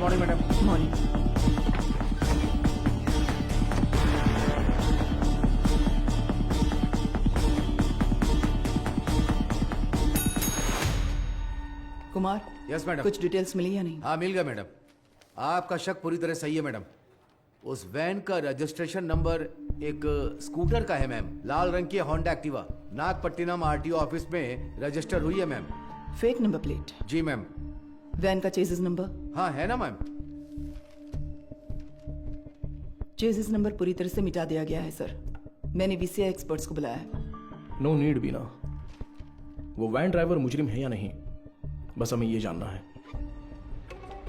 Morning madam. Morning. Kumar, yes madam. कुछ details मिली या नहीं? हाँ मिल गया मैडम। आपका शक पूरी तरह सही है मैडम। उस वैन का रजिस्ट्रेशन नंबर एक स्कूटर का है मैम, लाल रंग की Honda Activa. Nagapattinam RTO office में रजिस्टर हुई है मैम। Fake number plate. जी मैम। वैन का चेसिस नंबर? हाँ है ना मैम। चेसिस नंबर पूरी तरह से मिटा दिया गया है सर। मैंने वीसीआई एक्सपर्ट्स को बुलाया है। नो नीड बीना। वो वैन ड्राइवर मुजरिम है या नहीं, बस हमें ये जानना है।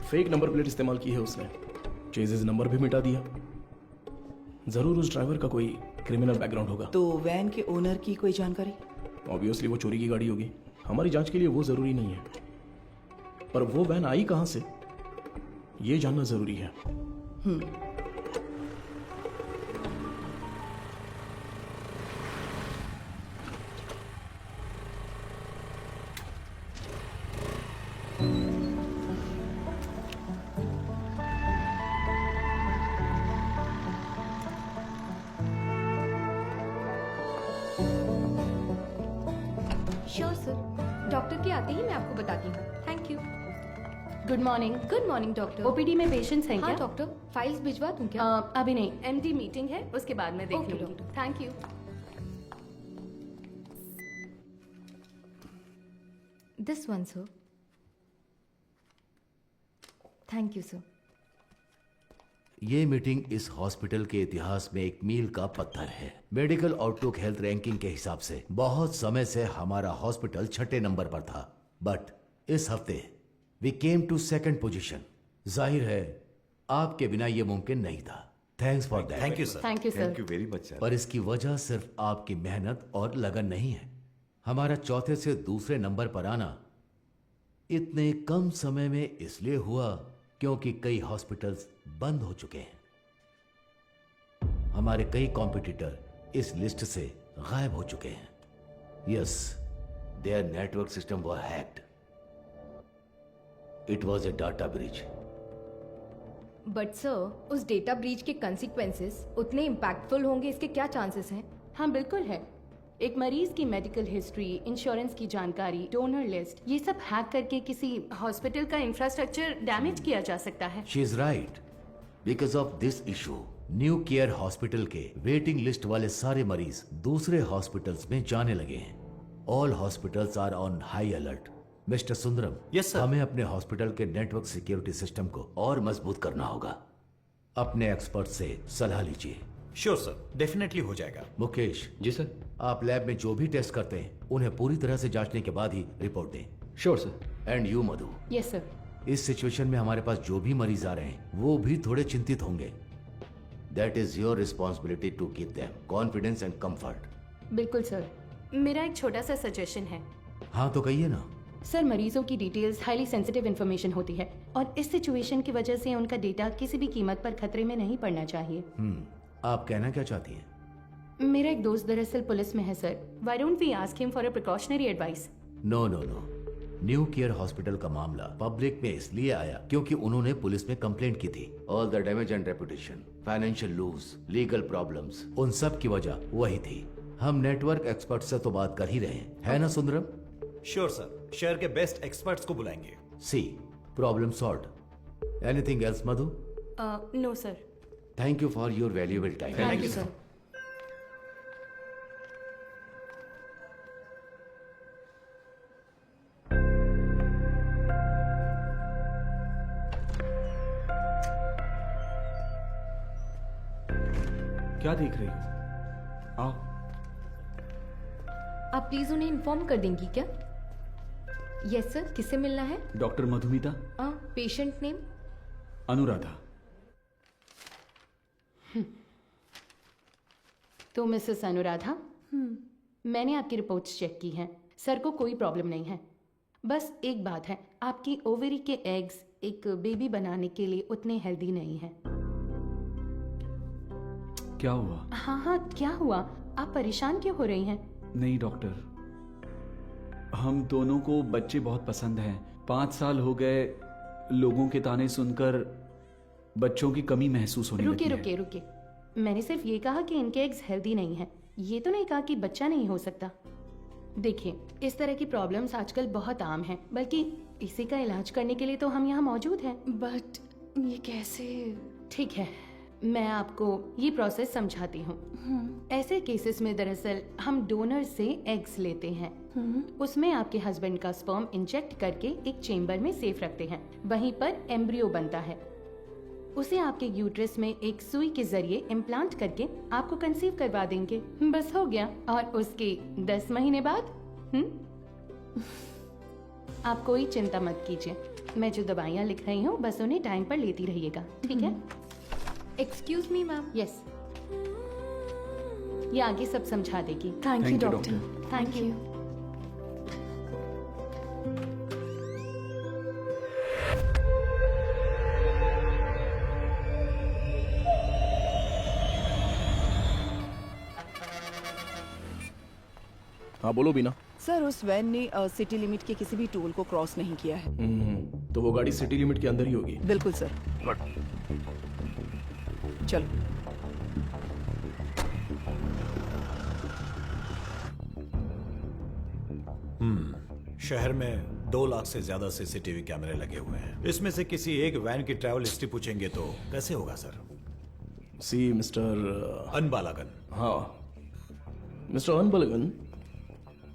फेक नंबर प्लेट इस्तेमाल की है उसने, चेजिस नंबर भी मिटा दिया। जरूर उस ड्राइवर का कोई क्रिमिनल बैकग्राउंड होगा। तो वैन के ओनर की कोई जानकारी? ऑब्वियसली वो चोरी की गाड़ी होगी। हमारी जांच के लिए वो जरूरी नहीं है, पर वो वैन आई कहां से ये जानना जरूरी है। श्योर सर, डॉक्टर के आते ही मैं आपको बताती हूँ। Thank you. Good morning. Good morning doctor. OPD में पेशेंट्स हैं हाँ क्या? डॉक्टर, फाइल्स भिजवा दूँ क्या? अभी नहीं, एमडी मीटिंग है, उसके बाद मैं देख Okay, लूंगी। doctor. Thank you. This one sir. Thank you sir. ये मीटिंग इस हॉस्पिटल के इतिहास में एक मील का पत्थर है। मेडिकल आउटलुक हेल्थ रैंकिंग के हिसाब से बहुत समय से हमारा हॉस्पिटल 6ठे नंबर पर था, बट इस हफ्ते we came to 2nd position. जाहिर है आपके बिना ये मुमकिन नहीं था। Thanks for that. Thank you sir. Thank you sir. Thank you very much sir. पर इसकी वजह सिर्फ आपकी मेहनत और लगन नहीं है। हमारा चौथे से दूसरे नंबर पर आना इतने कम समय में इसलिए हुआ क्योंकि कई हॉस्पिटल्स बंद हो चुके हैं। हमारे कई कॉम्पिटिटर इस लिस्ट से गायब हो चुके हैं। Yes, there network system were hacked. It was a data breach. But sir, उस डेटा ब्रीच के कंसिक्वेंसेस उतने इम्पैक्टफुल होंगे, इसके क्या चांसेस हैं? हाँ बिल्कुल है। एक मरीज की मेडिकल हिस्ट्री, इंश्योरेंस की जानकारी, डोनर लिस्ट, ये सब हैक करके किसी हॉस्पिटल का इंफ्रास्ट्रक्चर डैमेज किया जा सकता है। She is right. Because of this issue new care hospital के वेटिंग लिस्ट वाले सारे मरीज दूसरे हॉस्पिटल्स में जाने लगे हैं। All hospitals are on high alert. Mister Sundaram, Yes, sir. हमें अपने हॉस्पिटल के नेटवर्क सिक्योरिटी सिस्टम को और मजबूत करना होगा। अपने एक्सपर्ट से सलाह लीजिए। श्योर सर, डेफिनेटली हो जाएगा। मुकेश जी सर। आप लैब में जो भी टेस्ट करते हैं उन्हें पूरी तरह से जांचने के बाद ही रिपोर्ट दें। Sure sir. And you Madhu, yes sir. इस सिचुएशन में हमारे पास जो भी मरीज आ रहे हैं वो भी थोड़े चिंतित होंगे। That is your responsibility to give them confidence and comfort. बिल्कुल सर। मेरा एक छोटा सा सजेशन है। हाँ तो कहिए ना। सर, मरीजों की डिटेल्स हाईली सेंसिटिव इन्फॉर्मेशन होती है और इस सिचुएशन की वजह से उनका डेटा किसी भी कीमत पर खतरे में नहीं पड़ना चाहिए। आप कहना क्या चाहती हैं? मेरा एक दोस्त दरअसल पुलिस में है sir. Why don't we ask him for a precautionary advice? No no no. New care hospital का मामला पब्लिक में इसलिए आया क्योंकि उन्होंने पुलिस में कंप्लेंट की थी। All the damage and reputation, financial loss, legal problems, उन सब की वजह वही थी। हम नेटवर्क एक्सपर्ट से तो बात कर ही रहे हैं, है ना सुंदरम? श्योर सर, शहर के बेस्ट एक्सपर्ट्स को बुलाएंगे। See problem solved. Anything else Madhu? No sir. Thank you for your valuable time. Thank you sir. क्या देख रही हो? आओ। आप प्लीज उन्हें इन्फॉर्म कर देंगी क्या? यस सर, किससे मिलना है? Doctor Madhumita. Patient name? Anuradha. तो मिसेस अनुराधा, मैंने आपकी रिपोर्ट्स चेक की हैं। सर को कोई प्रॉब्लम नहीं है। बस एक बात है, आपकी ओवरी के एग्स एक बेबी बनाने के लिए उतने हेल्दी नहीं हैं। क्या हुआ? हाँ हाँ, क्या हुआ? आप परेशान क्यों हो रही हैं? नहीं डॉक्टर, हम दोनों को बच्चे बहुत पसंद हैं। 5 साल हो गए लोगों के ताने सुनकर बच्चों की कमी महसूस होने रुके लगी है। रुके रुके, मैंने सिर्फ ये कहा कि इनके एग्स हेल्दी नहीं है, ये तो नहीं कहा कि बच्चा नहीं हो सकता। देखिए, इस तरह की प्रॉब्लम्स आजकल बहुत आम हैं, बल्कि इसी का इलाज करने के लिए तो हम यहाँ मौजूद हैं। बट ये कैसे? ठीक है, मैं आपको ये प्रोसेस समझाती हूँ। ऐसे केसेस में दरअसल हम डोनर से एग्स लेते हैं, उसमें आपके हस्बैंड का स्पर्म इंजेक्ट करके एक चेम्बर में सेफ रखते हैं। वहीं पर एम्ब्रियो बनता है, उसे आपके यूट्रस में एक सुई के जरिए इम्प्लांट करके आपको कंसीव करवा देंगे। बस हो गया। और उसके 10 महीने बाद आप कोई चिंता मत कीजिए, मैं जो दवाइयाँ लिख रही हूँ बस उन्हें टाइम पर लेती रहिएगा, ठीक है? Excuse me ma'am. यस, ये आगे सब समझा देगी। Thank you Thank you, doctor. Thank you. हाँ बोलो बीना। सर, उस वैन ने सिटी लिमिट के किसी भी टोल को क्रॉस नहीं किया है। तो वो गाड़ी सिटी लिमिट के अंदर ही होगी। बिल्कुल सर। चलो। शहर में 2 लाख से ज्यादा सीसीटीवी कैमरे लगे हुए हैं। इसमें से किसी एक वैन की ट्रैवल हिस्ट्री पूछेंगे तो कैसे होगा सर? सी मिस्टर अनबालागन। हाँ मिस्टर अनबलगन,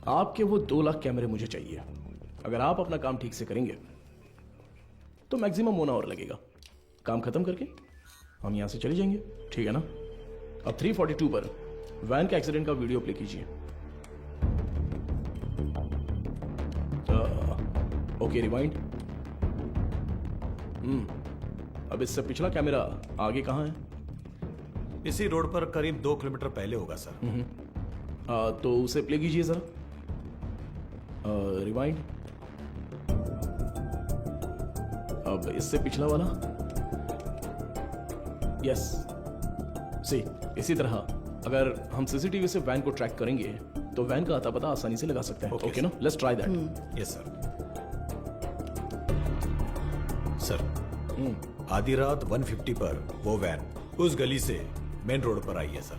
आपके वो 2 लाख कैमरे मुझे चाहिए। अगर आप अपना काम ठीक से करेंगे तो मैक्सिमम 1 आवर लगेगा। काम खत्म करके हम यहाँ से चले जाएंगे, ठीक है ना? अब 342 पर वैन के एक्सीडेंट का वीडियो प्ले कीजिए। Okay, rewind. अब इससे पिछला कैमरा आगे कहाँ है? इसी रोड पर करीब 2 किलोमीटर पहले होगा सर। तो उसे प्ले कीजिए जरा। रिवाइंड। अब इससे पिछला वाला। यस, सी इसी तरह अगर हम सीसीटीवी से वैन को ट्रैक करेंगे तो वैन का आता पता आसानी से लगा सकते हैं। Okay, ओके ना? Let's try that. Yes sir. Sir, आधी रात 150 पर वो वैन उस गली से मेन रोड पर आई है सर,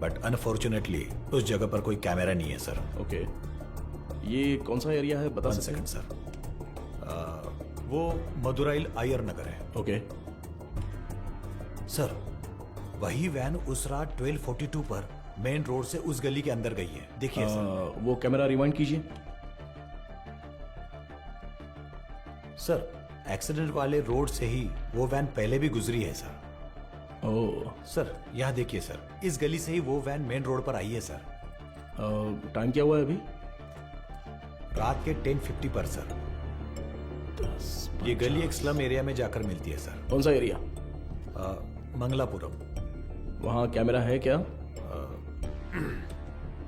बट अनफॉर्चुनेटली उस जगह पर कोई कैमरा नहीं है सर। ओके, ये कौन सा एरिया है बता 1 सकते हैं? Second sir. वो मदुराइल आयर नगर है ओके, सर। वही वैन उस रात 1242 पर मेन रोड से उस गली के अंदर गई है, देखिए सर। वो कैमरा रिवाइंड कीजिए। सर, एक्सीडेंट वाले रोड से ही वो वैन पहले भी गुजरी है सर। ओह, सर यहाँ देखिए सर, इस गली से ही वो वैन मेन रोड पर आई है सर। टाइम क्या हुआ है अभी? रात के 10:50 पर सर। ये गली एक स्लम एरिया में जाकर मिलती है सर। कौन सा एरिया? मंगलापुरम। वहाँ कैमरा है क्या?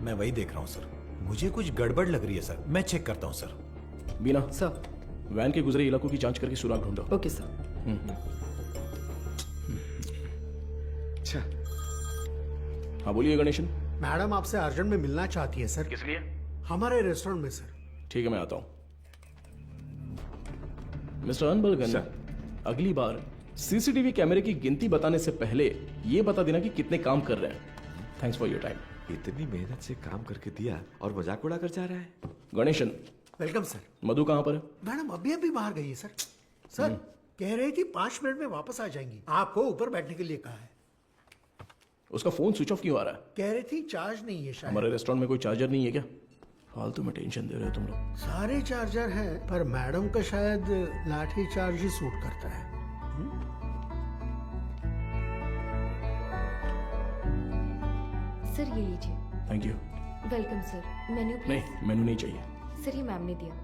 मैं वही देख रहा हूँ सर, मुझे कुछ गड़बड़ लग रही है सर, मैं चेक करता हूँ सर। बीना, सर। वैन के गुजरे इलाकों की जांच करके सुराग ढूंढो। Okay sir. अच्छा, हाँ बोलिए गणेशन। मैडम आपसे अर्जेंट में मिलना चाहती है सर। किस लिए? हमारे रेस्टोरेंट में सर। ठीक है, मैं आता हूँ। Mister Anbalagan, sir. अगली बार सीसीटीवी कैमरे की गिनती बताने से पहले ये बता देना कि कितने काम कर रहे हैं। Thanks for your time. इतनी मेहनत से काम करके दिया और मजाक उड़ा कर जा रहा है। Ganesan, welcome sir. मधु कहाँ पर है? मैडम अभी अभी बाहर गई है सर। सर कह रही थी 5 मिनट में वापस आ जाएंगी, आपको ऊपर बैठने के लिए कहा है। उसका फोन स्विच ऑफ क्यों आ रहा है? कह रही थी चार्ज नहीं है शायद। हमारे रेस्टोरेंट में कोई चार्जर नहीं है क्या? फालतू में टेंशन दे रहे हो तुम लोग। सारे चार्जर हैं, पर मैडम का शायद लाठी चार्ज ही सूट करता है। सर ये लीजिए। Thank you. Welcome sir. Menu please. नहीं, मेनू नहीं चाहिए। सर ये मैम ने दिया।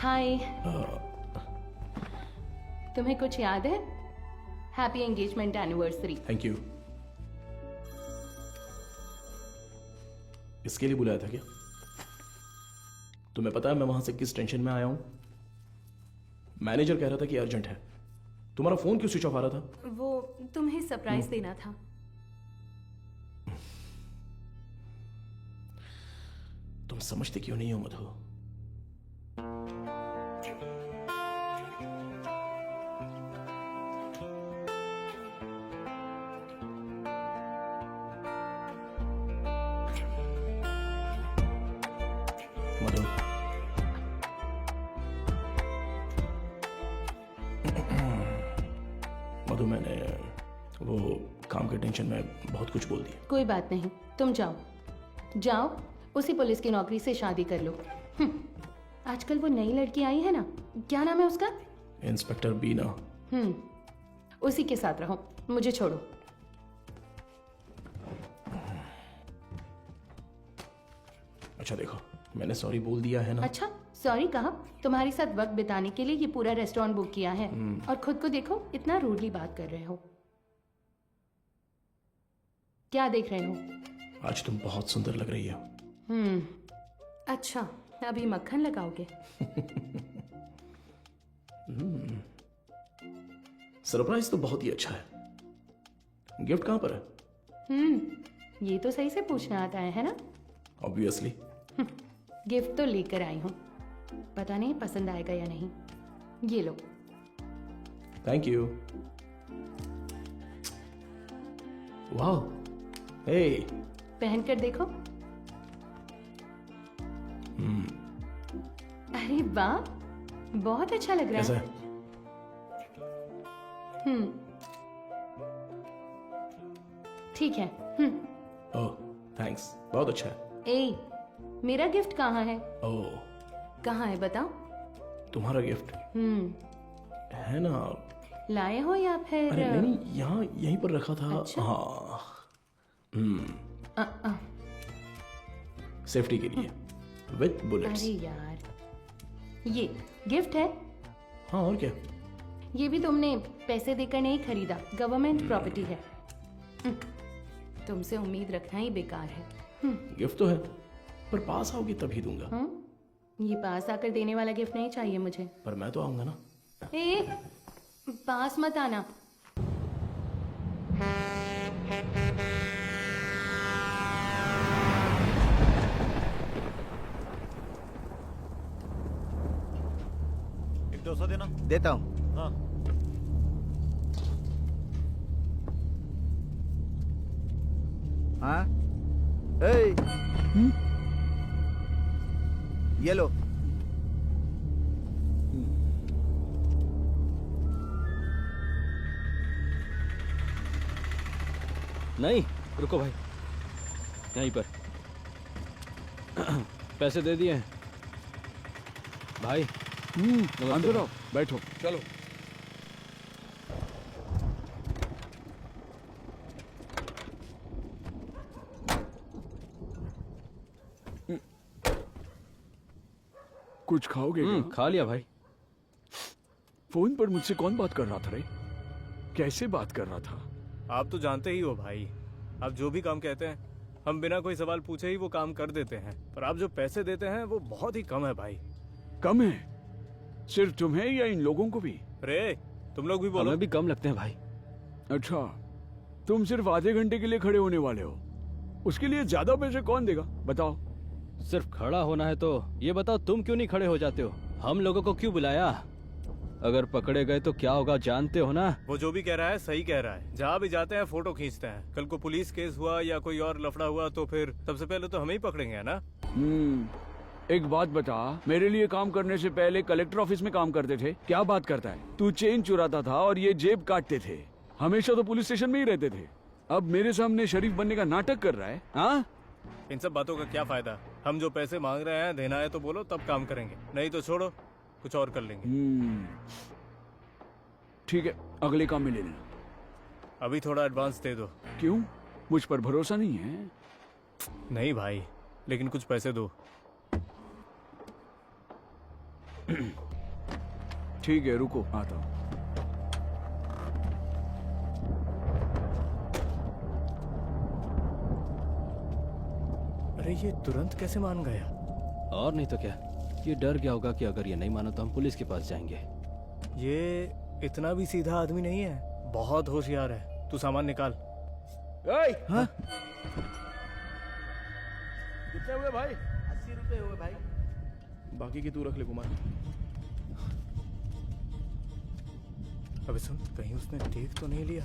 हाय। तुम्हें कुछ याद है? Happy engagement anniversary. Thank you. इसके लिए बुलाया था क्या? तुम्हें पता है मैं वहां से किस टेंशन में आया हूं? मैनेजर कह रहा था कि अर्जेंट है। तुम्हारा फोन क्यों स्विच ऑफ आ रहा था? वो तुम्हें सरप्राइज देना था। तुम समझते क्यों नहीं हो मधु? मधु, मधु, मैंने वो काम के टेंशन में बहुत कुछ बोल दिया। कोई बात नहीं, तुम जाओ जाओ, उसी पुलिस की नौकरी से शादी कर लो। आजकल वो नई लड़की आई है ना, क्या नाम है उसका? इंस्पेक्टर बीना। उसी के साथ रहो, मुझे छोड़ो। अच्छा देखो, मैंने सॉरी बोल दिया है ना। अच्छा, सॉरी कहा? तुम्हारे साथ वक्त बिताने के लिए ये पूरा रेस्टोरेंट बुक किया है और खुद को देखो, इतना रूडली बात कर रहे हो। क्या देख रहे हो? आज तुम बहुत सुंदर लग रही हो। अच्छा, अभी मक्खन लगाओगे? सरप्राइज तो बहुत ही अच्छा है। गिफ्ट कहां पर है? ये तो सही से पूछना आता है ना? ऑब्वियसली। गिफ्ट तो लेकर आई हूँ, पता नहीं पसंद आएगा या नहीं। ये लो। Thank you. वाह, हे, पहन कर देखो। अरे वाह, बहुत अच्छा लग रहा कैसा है। है? ठीक है। ओह, थैंक्स, बहुत अच्छा है। ए, मेरा गिफ्ट कहाँ है? ओह, कहाँ है बताओ? तुम्हारा गिफ्ट है ना? लाए हो या फिर? अरे नहीं नहीं, यहाँ यहीं पर रखा था। अच्छा। हाँ, अ, सेफ्टी के लिए विथ बुलेट्स। अरे यार, ये गिफ्ट है? हाँ, और क्या? ये भी तुमने पैसे देकर नहीं खरीदा, गवर्नमेंट प्रॉपर्टी है। तुमसे उम्मीद रखना ही बेकार है। गिफ्ट तो है, पर पास आओगी तभी दूंगा। ये पास आकर देने वाला गिफ्ट नहीं चाहिए मुझे। पर मैं तो आऊंगा ना। ए, पास मत आना। एक डोसा देना। देता हूँ। हाँ। हाँ, ए, ये लो। नहीं, रुको भाई, यहीं पर पैसे दे दिए हैं भाई। अंदर आओ, बैठो। चलो। कुछ खाओगे क्या? खा लिया भाई। फोन पर मुझसे कौन बात कर रहा था रे? कैसे बात कर रहा था? आप तो जानते ही हो भाई, आप जो भी काम कहते हैं हम बिना कोई सवाल पूछे ही वो काम कर देते हैं, पर आप जो पैसे देते हैं वो बहुत ही कम है भाई। कम है? सिर्फ तुम्हें या इन लोगों को भी? रे, तुम लोग भी बोलो। हमें भी कम लगते हैं भाई। अच्छा, तुम सिर्फ आधे घंटे के लिए खड़े होने वाले हो, उसके लिए ज्यादा पैसे कौन देगा बताओ? सिर्फ खड़ा होना है तो ये बताओ, तुम क्यों नहीं खड़े हो जाते हो? हम लोगों को क्यों बुलाया? अगर पकड़े गए तो क्या होगा जानते हो ना? वो जो भी कह रहा है सही कह रहा है। जहाँ भी जाते हैं फोटो खींचते हैं, कल को पुलिस केस हुआ या कोई और लफड़ा हुआ तो फिर सबसे पहले तो हमें ही पकड़ेंगे ना। एक बात बता, मेरे लिए काम करने से पहले कलेक्टर ऑफिस में काम करते थे, क्या बात करता है? तू चेन चुराता था और ये जेब काटते थे, हमेशा तो पुलिस स्टेशन में ही रहते थे, अब मेरे सामने शरीफ बनने का नाटक कर रहा है। हाँ, इन सब बातों का क्या फायदा? हम जो पैसे मांग रहे हैं देना है तो बोलो, तब काम करेंगे, नहीं तो छोड़ो, कुछ और कर लेंगे। ठीक है, अगले काम में ले लेना। अभी थोड़ा एडवांस दे दो। क्यों, मुझ पर भरोसा नहीं है? नहीं भाई, लेकिन कुछ पैसे दो। ठीक है, रुको, आता हूँ। अरे ये तुरंत कैसे मान गया? और नहीं तो क्या, ये डर गया होगा कि अगर ये नहीं माना तो हम पुलिस के पास जाएंगे। ये इतना भी सीधा आदमी नहीं है, बहुत होशियार है। तू सामान निकाल। हाँ? कितने हुए भाई? 80 रुपए हुए भाई। बाकी की तू रख ले कुमार। अबे सुन, कहीं उसने देख तो नहीं लिया?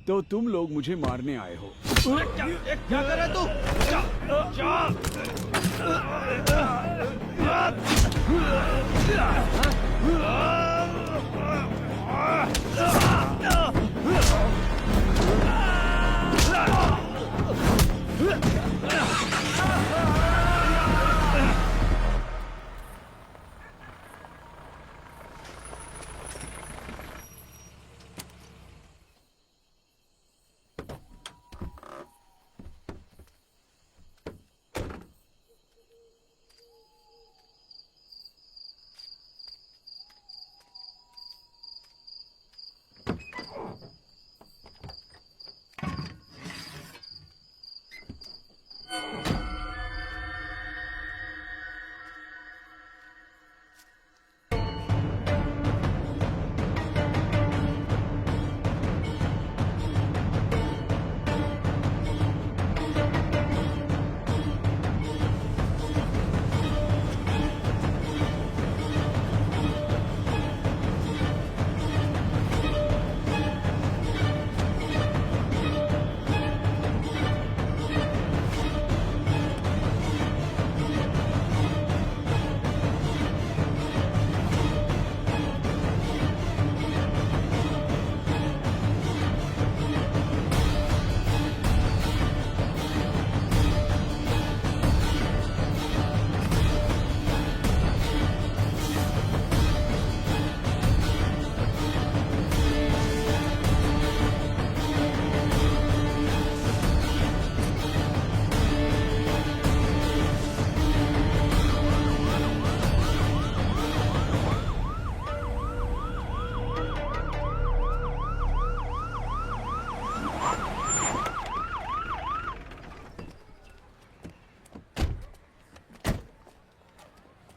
तो तुम लोग मुझे मारने आए हो। क्या कर रहा है तू?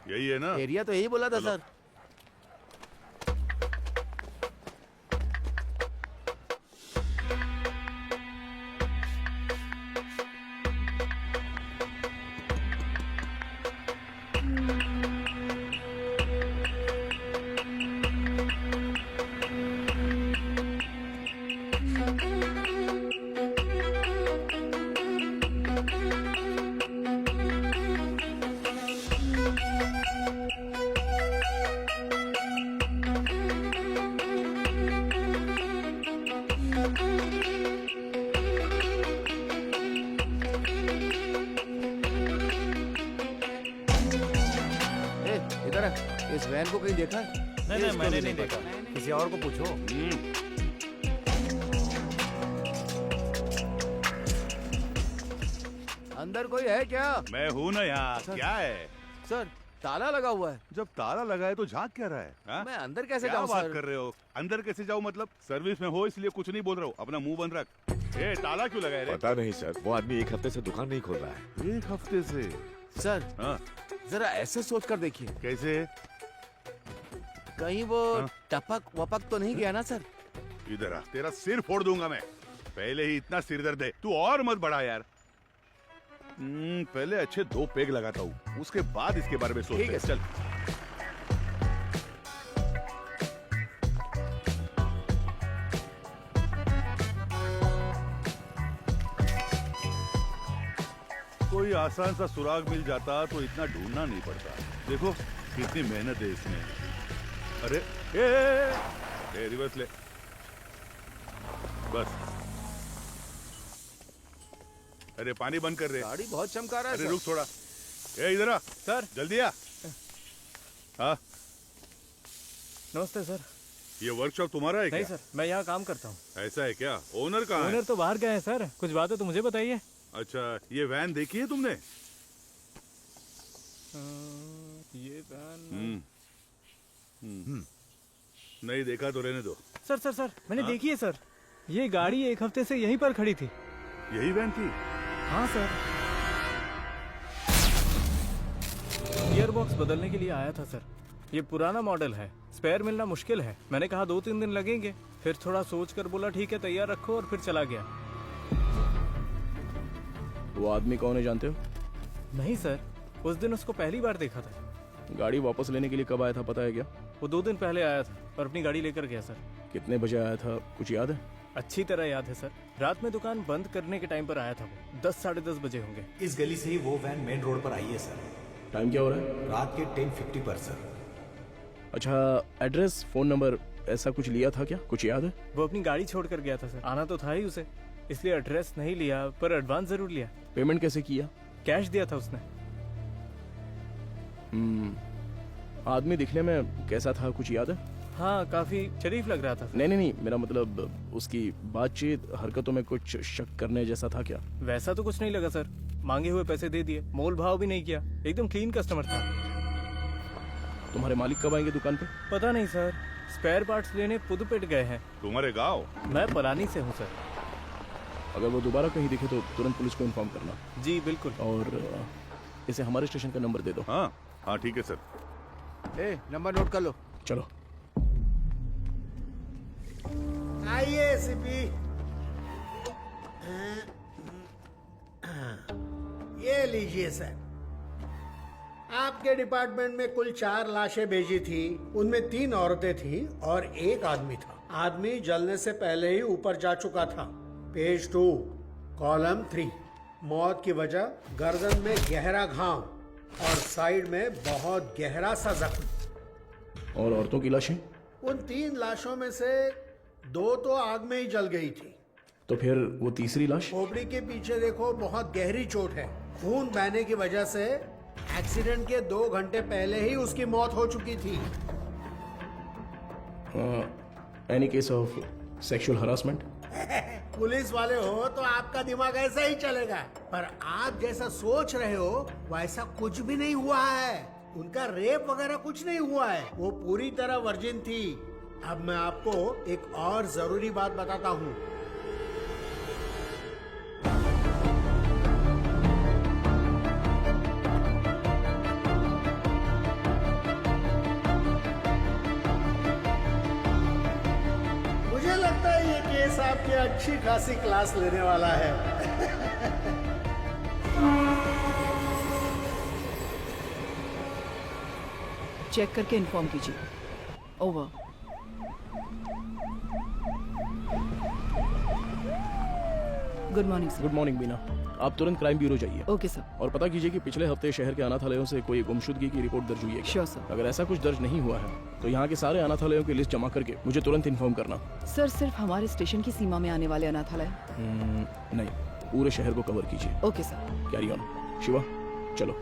यही है ना? एरिया तो यही बोला था सर। इधर है, इस वैन को कहीं देखा? नहीं, मैंने नहीं देखा। किसी और को पूछो। अंदर कोई है क्या? मैं हूँ ना यहाँ। क्या है सर, ताला लगा हुआ है। जब ताला लगा है तो झांक क्या रहा है? हा? मैं अंदर कैसे क्या जाऊँ बात सर? कर रहे हो? अंदर कैसे जाऊँ मतलब? सर्विस में हो इसलिए कुछ नहीं बोल रहा हूँ। अपना मुंह बंद रख। ए, ताला क्यों लगाए रे? पता नहीं सर, वो आदमी 1 हफ्ते से दुकान नहीं खोल रहा है। 1 हफ्ते से? सर, हाँ? जरा ऐसे सोच कर देखिए, कैसे? कहीं वो हाँ? टपक वपक तो नहीं गया ना सर? इधर आ, तेरा सिर फोड़ दूंगा मैं। पहले ही इतना सिर दर्द है, तू और मत बढ़ा यार। पहले अच्छे 2 पेग लगाता हूँ, उसके बाद इसके बारे में सोचते हैं। चल। कोई आसान सा सुराग मिल जाता तो इतना ढूंढना नहीं पड़ता। देखो कितनी मेहनत है इसमें। अरे ए, रिवर्स ले बस। अरे पानी बंद कर रहे। गाड़ी बहुत चमका रहा है अरे सर। रुक थोड़ा। ए इधर आ सर। जल्दी आ। हाँ नमस्ते सर। ये वर्कशॉप तुम्हारा है नहीं क्या? सर, मैं यहाँ काम करता हूँ। ऐसा है क्या? ओनर कहाँ है? ओनर तो बाहर गए हैं सर। कुछ बात है तो मुझे बताइए। अच्छा, ये वैन देखी है तुमने? ये वैन नहीं देखा तो रहने दो। सर सर सर मैंने देखी है सर, ये गाड़ी एक हफ्ते से यहीं पर खड़ी थी। यही वैन थी? हाँ सर, गियर बॉक्स बदलने के लिए आया था सर। ये पुराना मॉडल है, स्पेयर मिलना मुश्किल है। मैंने कहा 2-3 दिन लगेंगे, फिर थोड़ा सोच कर बोला ठीक है तैयार रखो, और फिर चला गया। वो आदमी कौन है जानते हो? नहीं सर, उस दिन उसको पहली बार देखा था। गाड़ी वापस लेने के लिए कब आया था पता है क्या? वो 2 दिन पहले आया था और अपनी गाड़ी लेकर गया सर। कितने बजे आया था कुछ याद है? अच्छी तरह याद है सर, रात में दुकान बंद करने के टाइम पर आया था वो। 10-10:30 बजे होंगे। इस गली से ही वो वैन मेन रोड पर आई है सर। टाइम क्या हो रहा है? रात के 10:50 पर सर। अच्छा, एड्रेस, फोन नंबर ऐसा कुछ लिया था क्या? कुछ याद है? वो अपनी गाड़ी छोड़ कर गया था सर, आना तो था ही उसे, इसलिए एड्रेस नहीं लिया, पर एडवांस जरूर लिया। पेमेंट कैसे किया? कैश दिया था उसने। आदमी दिखने में कैसा था कुछ याद है? हाँ, काफी शरीफ लग रहा था सर। नहीं, मेरा मतलब उसकी बातचीत, हरकतों में कुछ शक करने जैसा था क्या? वैसा तो कुछ नहीं लगा सर, मांगे हुए पैसे दे दिए, मोल भाव भी नहीं किया, एकदम क्लीन कस्टमर था। तुम्हारे मालिक कब आएंगे दुकान पे? पता नहीं सर, स्पेयर पार्ट्स लेने पुदुपेट गए हैं। तुम्हारे गांव? मैं पलानी से हूँ सर। अगर वो दोबारा कहीं दिखे तो तुरंत पुलिस को इन्फॉर्म करना। जी बिल्कुल। और इसे हमारे स्टेशन का नंबर दे दो। हाँ ठीक है सर। नंबर नोट कर लो। चलो आइए एसीपी। ये लीजिए सर, आपके डिपार्टमेंट में कुल 4 लाशें भेजी थी, उनमें 3 औरतें थी और 1 आदमी था। आदमी जलने से पहले ही ऊपर जा चुका था। पेज 2 कॉलम 3, मौत की वजह गर्दन में गहरा घाव और साइड में बहुत गहरा सा जख्म। और औरतों की लाशें? उन 3 लाशों में से 2 तो आग में ही जल गई थी। तो फिर वो तीसरी लाश? खोपड़ी के पीछे देखो, बहुत गहरी चोट है। खून बहने की वजह से एक्सीडेंट के 2 घंटे पहले ही उसकी मौत हो चुकी थी। Any case of sexual harassment? Police वाले हो तो आपका दिमाग ऐसा ही चलेगा, पर आप जैसा सोच रहे हो वैसा कुछ भी नहीं हुआ है। उनका रेप वगैरह कुछ नहीं हुआ है, वो पूरी तरह वर्जिन थी। अब मैं आपको एक और जरूरी बात बताता हूँ। मुझे लगता है ये केस आपकी अच्छी खासी क्लास लेने वाला है। चेक करके इन्फॉर्म कीजिए। Over. Good morning sir. Good morning Bina, आप तुरंत क्राइम ब्यूरो जाइए। Okay sir. और पता कीजिए कि पिछले हफ्ते शहर के अनाथालयों से कोई गुमशुदगी की रिपोर्ट दर्ज हुई है क्या? Sure sir. अगर ऐसा कुछ दर्ज नहीं हुआ है तो यहाँ के सारे अनाथालयों की लिस्ट जमा करके मुझे तुरंत इन्फॉर्म करना। सर, सिर्फ हमारे स्टेशन की सीमा में आने वाले अनाथालय? नहीं, पूरे शहर को कवर कीजिए। Okay sir. Carry on. Shiva चलो।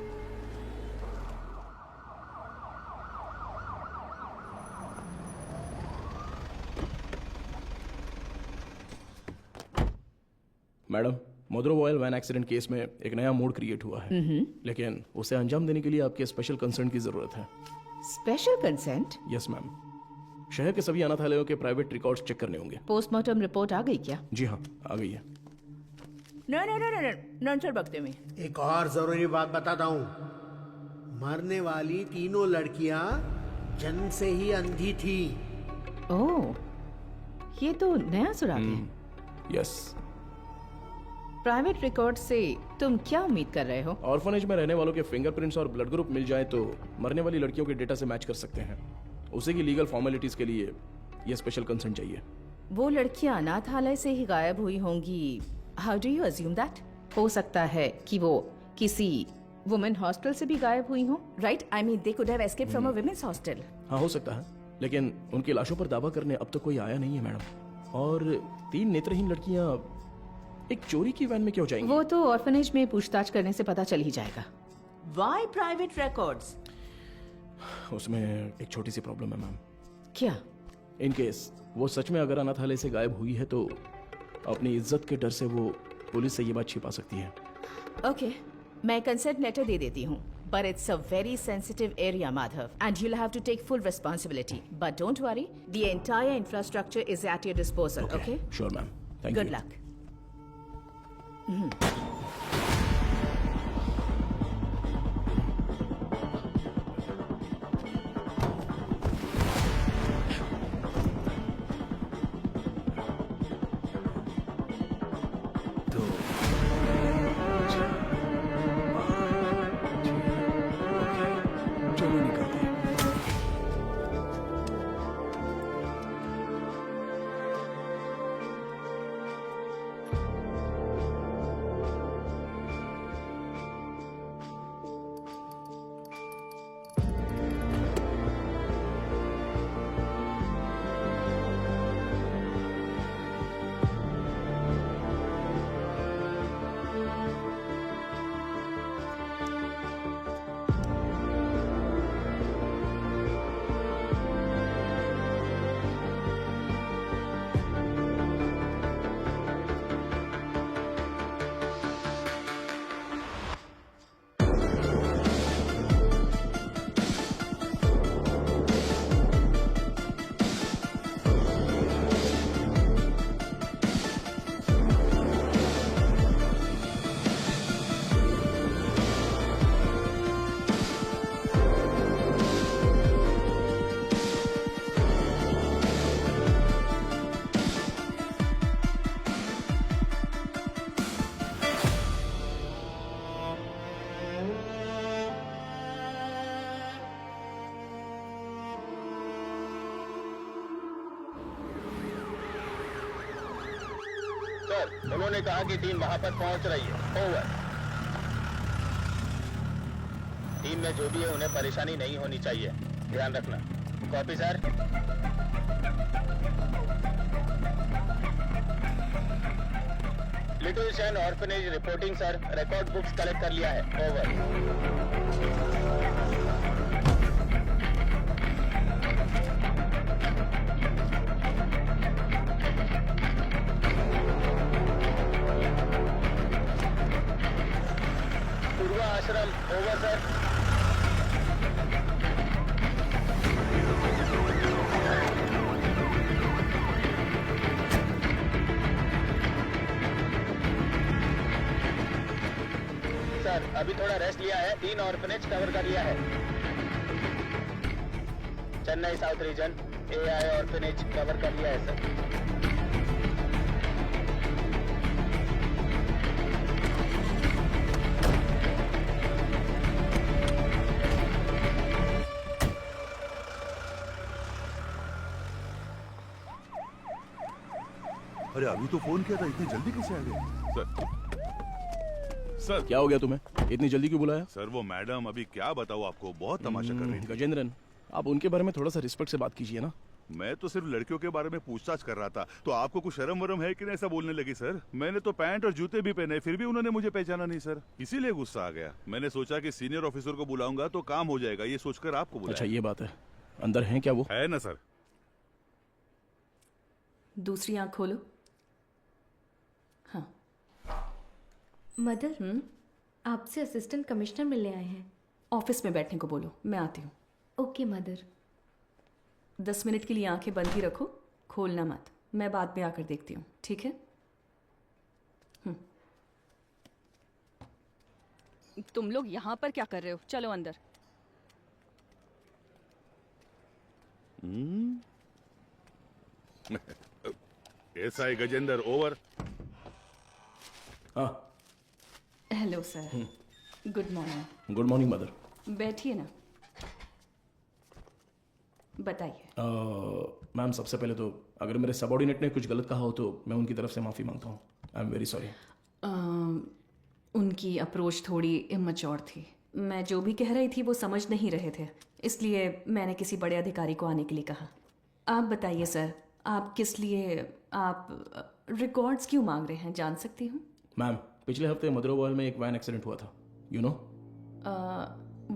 मैडम, मोद्रो ऑयल वैन एक्सीडेंट केस में एक नया मोड क्रिएट हुआ है, लेकिन उसे अंजाम देने के लिए आपके स्पेशल कंसर्न की जरूरत है। Special consent? Yes ma'am. शहर के सभी अनाथालयों के प्राइवेट रिकॉर्ड्स चेक करने होंगे। पोस्टमार्टम रिपोर्ट आ गई क्या? जी हाँ, आ गई है। नंचर बकते में एक और जरूरी बात बताता हूँ। मरने वाली 3 लड़कियां जन्म से ही अंधी थी। ओह, ये तो नया सुराग है। यस। प्राइवेट रिकॉर्ड से तुम क्या उम्मीद कर रहे हो? ऑर्फनेज में रहने वालों के फिंगरप्रिंट्स और ब्लड ग्रुप मिल जाए तो मरने वाली लड़कियों के डेटा से मैच कर सकते हैं। उसी की लीगल फॉर्मेलिटीज के लिए ये स्पेशल कंसर्न चाहिए। वो लड़कियां अनाथालय से ही गायब हुई होंगी। How do you assume that? हो सकता है कि वो किसी वुमेन हॉस्टल से भी गायब हुई हो, right? I mean they could have escaped from a women's hostel. हाँ, हो सकता है, लेकिन उनकी लाशों पर दावा करने अब तक कोई आया नहीं है मैडम। और 3 नेत्रहीन लड़कियां एक चोरी की वैन में क्यों जाएंगी? वो तो ऑर्फनेज में पूछताछ करने से पता चल ही जाएगा। Why private records? उसमें एक छोटी सी प्रॉब्लम है मैम। क्या? इन केस वो सच में अगर अनाथालय से गायब हुई है तो अपनी इज्जत के डर से वो पुलिस से ये बात छिपा सकती है। ओके, मैं कंसेंट लेटर दे देती हूँ, But it's a very sensitive area, Madhav, and you'll have to take full responsibility. But don't worry, the entire infrastructure is at your disposal, okay? Sure, ma'am. Thank you. Good luck. चलो निकलते हैं। Sir, उन्होंने कहा कि team वहां पर पहुंच रही है। ओवर। टीम में जो भी है उन्हें परेशानी नहीं होनी चाहिए, ध्यान रखना। Copy sir. Little Shan orphanage reporting sir, record books collect कर लिया है। ओवर। आश्रम ओवर सर। सर अभी थोड़ा रेस्ट लिया है, 3 ऑर्फनेज कवर कर लिया है। Chennai south region AI orphanage cover कर लिया है सर। अरे अभी तो फोन किया था, इतनी जल्दी कैसे आ गए? सर क्या हो गया तुम्हें? इतनी जल्दी क्यों बुलाया? सर वो मैडम अभी क्या बताऊँ आपको, बहुत तमाशा कर रही थी। गजेंद्रन, आप उनके बारे में थोड़ा सा रिस्पेक्ट से बात कीजिए ना। मैं तो सिर्फ लड़कियों के बारे में पूछताछ कर रहा था, तो आपको कुछ शर्म वरम है कि नहीं ऐसा बोलने लगी? सर मैंने तो पैंट और जूते भी पहने, फिर भी उन्होंने मुझे पहचाना नहीं सर, इसीलिए गुस्सा आ गया। मैंने सोचा कि सीनियर ऑफिसर को बुलाऊंगा तो काम हो जाएगा, ये सोचकर आपको बुलाया। अच्छा ये बात है, अंदर है क्या वो? है ना सर। दूसरी आंख खोलो। हाँ मदर, आपसे असिस्टेंट कमिश्नर मिलने आए हैं। ऑफिस में बैठने को बोलो, मैं आती हूँ। Okay mother. 10 मिनट के लिए आंखें बंद ही रखो, खोलना मत। मैं बाद में आकर देखती हूँ, ठीक है? तुम लोग यहाँ पर क्या कर रहे हो? चलो अंदर। SI Gajendra over. हाँ hello sir, good morning. Good morning mother. बैठिए ना, बताइए। मैम सबसे पहले तो अगर मेरे सबॉर्डिनेट ने कुछ गलत कहा हो तो मैं उनकी तरफ से माफ़ी मांगता हूँ। I am very sorry. उनकी अप्रोच थोड़ी इमैच्योर थी। मैं जो भी कह रही थी वो समझ नहीं रहे थे, इसलिए मैंने किसी बड़े अधिकारी को आने के लिए कहा। आप बताइए सर, आप किस लिए, आप रिकॉर्ड्स क्यों मांग रहे हैं, जान सकती हूँ? मैम पिछले हफ्ते मदरोवाल में एक वैन एक्सीडेंट हुआ था, यू नो।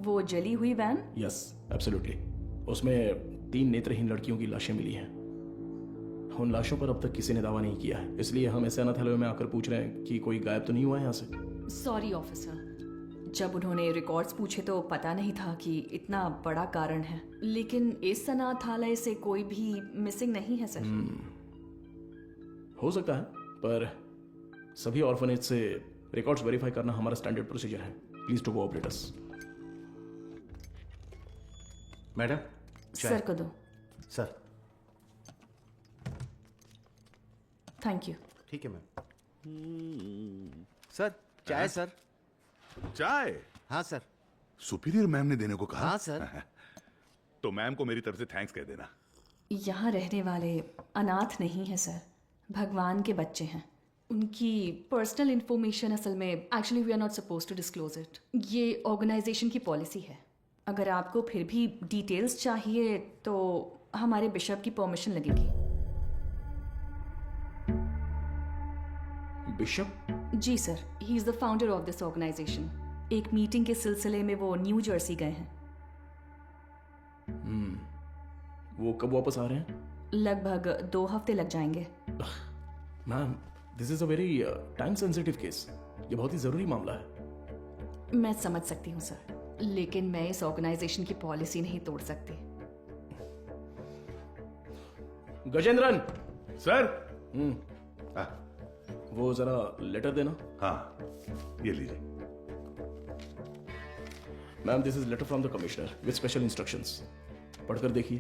वो जली हुई वैन? Yes absolutely. उसमें 3 नेत्रहीन लड़कियों की लाशें मिली हैं। उन लाशों पर अब तक किसी ने दावा नहीं किया है, इसलिए हम ऐसे अनाथालय में आकर पूछ रहे हैं कि कोई गायब तो नहीं हुआ है यहाँ से। सॉरी ऑफिसर, जब उन्होंने रिकॉर्ड्स पूछे तो पता नहीं था कि इतना बड़ा कारण है, लेकिन इस अनाथालय से कोई भी मिसिंग नहीं है सर। हो सकता है, पर सभी ऑर्फनेज से रिकॉर्ड्स वेरीफाई करना हमारा स्टैंडर्ड प्रोसीजर है। Please to cooperate us. Madam sir को दो। Sir thank you. ठीक है मैम। सर चाय सर। चाय? हाँ सर। सुपीरियर मैम ने देने को कहा? हाँ सर। तो मैम को मेरी तरफ से थैंक्स कह देना। यहाँ रहने वाले अनाथ नहीं है सर, भगवान के बच्चे हैं। उनकी पर्सनल इंफॉर्मेशन असल में actually we are not suppose to disclose it. ये ऑर्गेनाइजेशन की पॉलिसी है। अगर आपको फिर भी डिटेल्स चाहिए तो हमारे बिशप की परमिशन लगेगी। बिशप? जी sir, he is the founder of this organisation. एक मीटिंग के सिलसिले में वो न्यू जर्सी गए हैं। वो कब वापस आ रहे हैं? लगभग 2 हफ्ते लग जाएंगे। Ma'am, this is a very time sensitive case. ये बहुत ही जरूरी मामला है। मैं समझ सकती हूँ सर, लेकिन मैं इस ऑर्गेनाइजेशन की पॉलिसी नहीं तोड़ सकती। गजेंद्रन सर। वो जरा लेटर देना। हाँ, ये लीजिए। Ma'am, this is letter from the commissioner with special instructions. पढ़कर देखिए।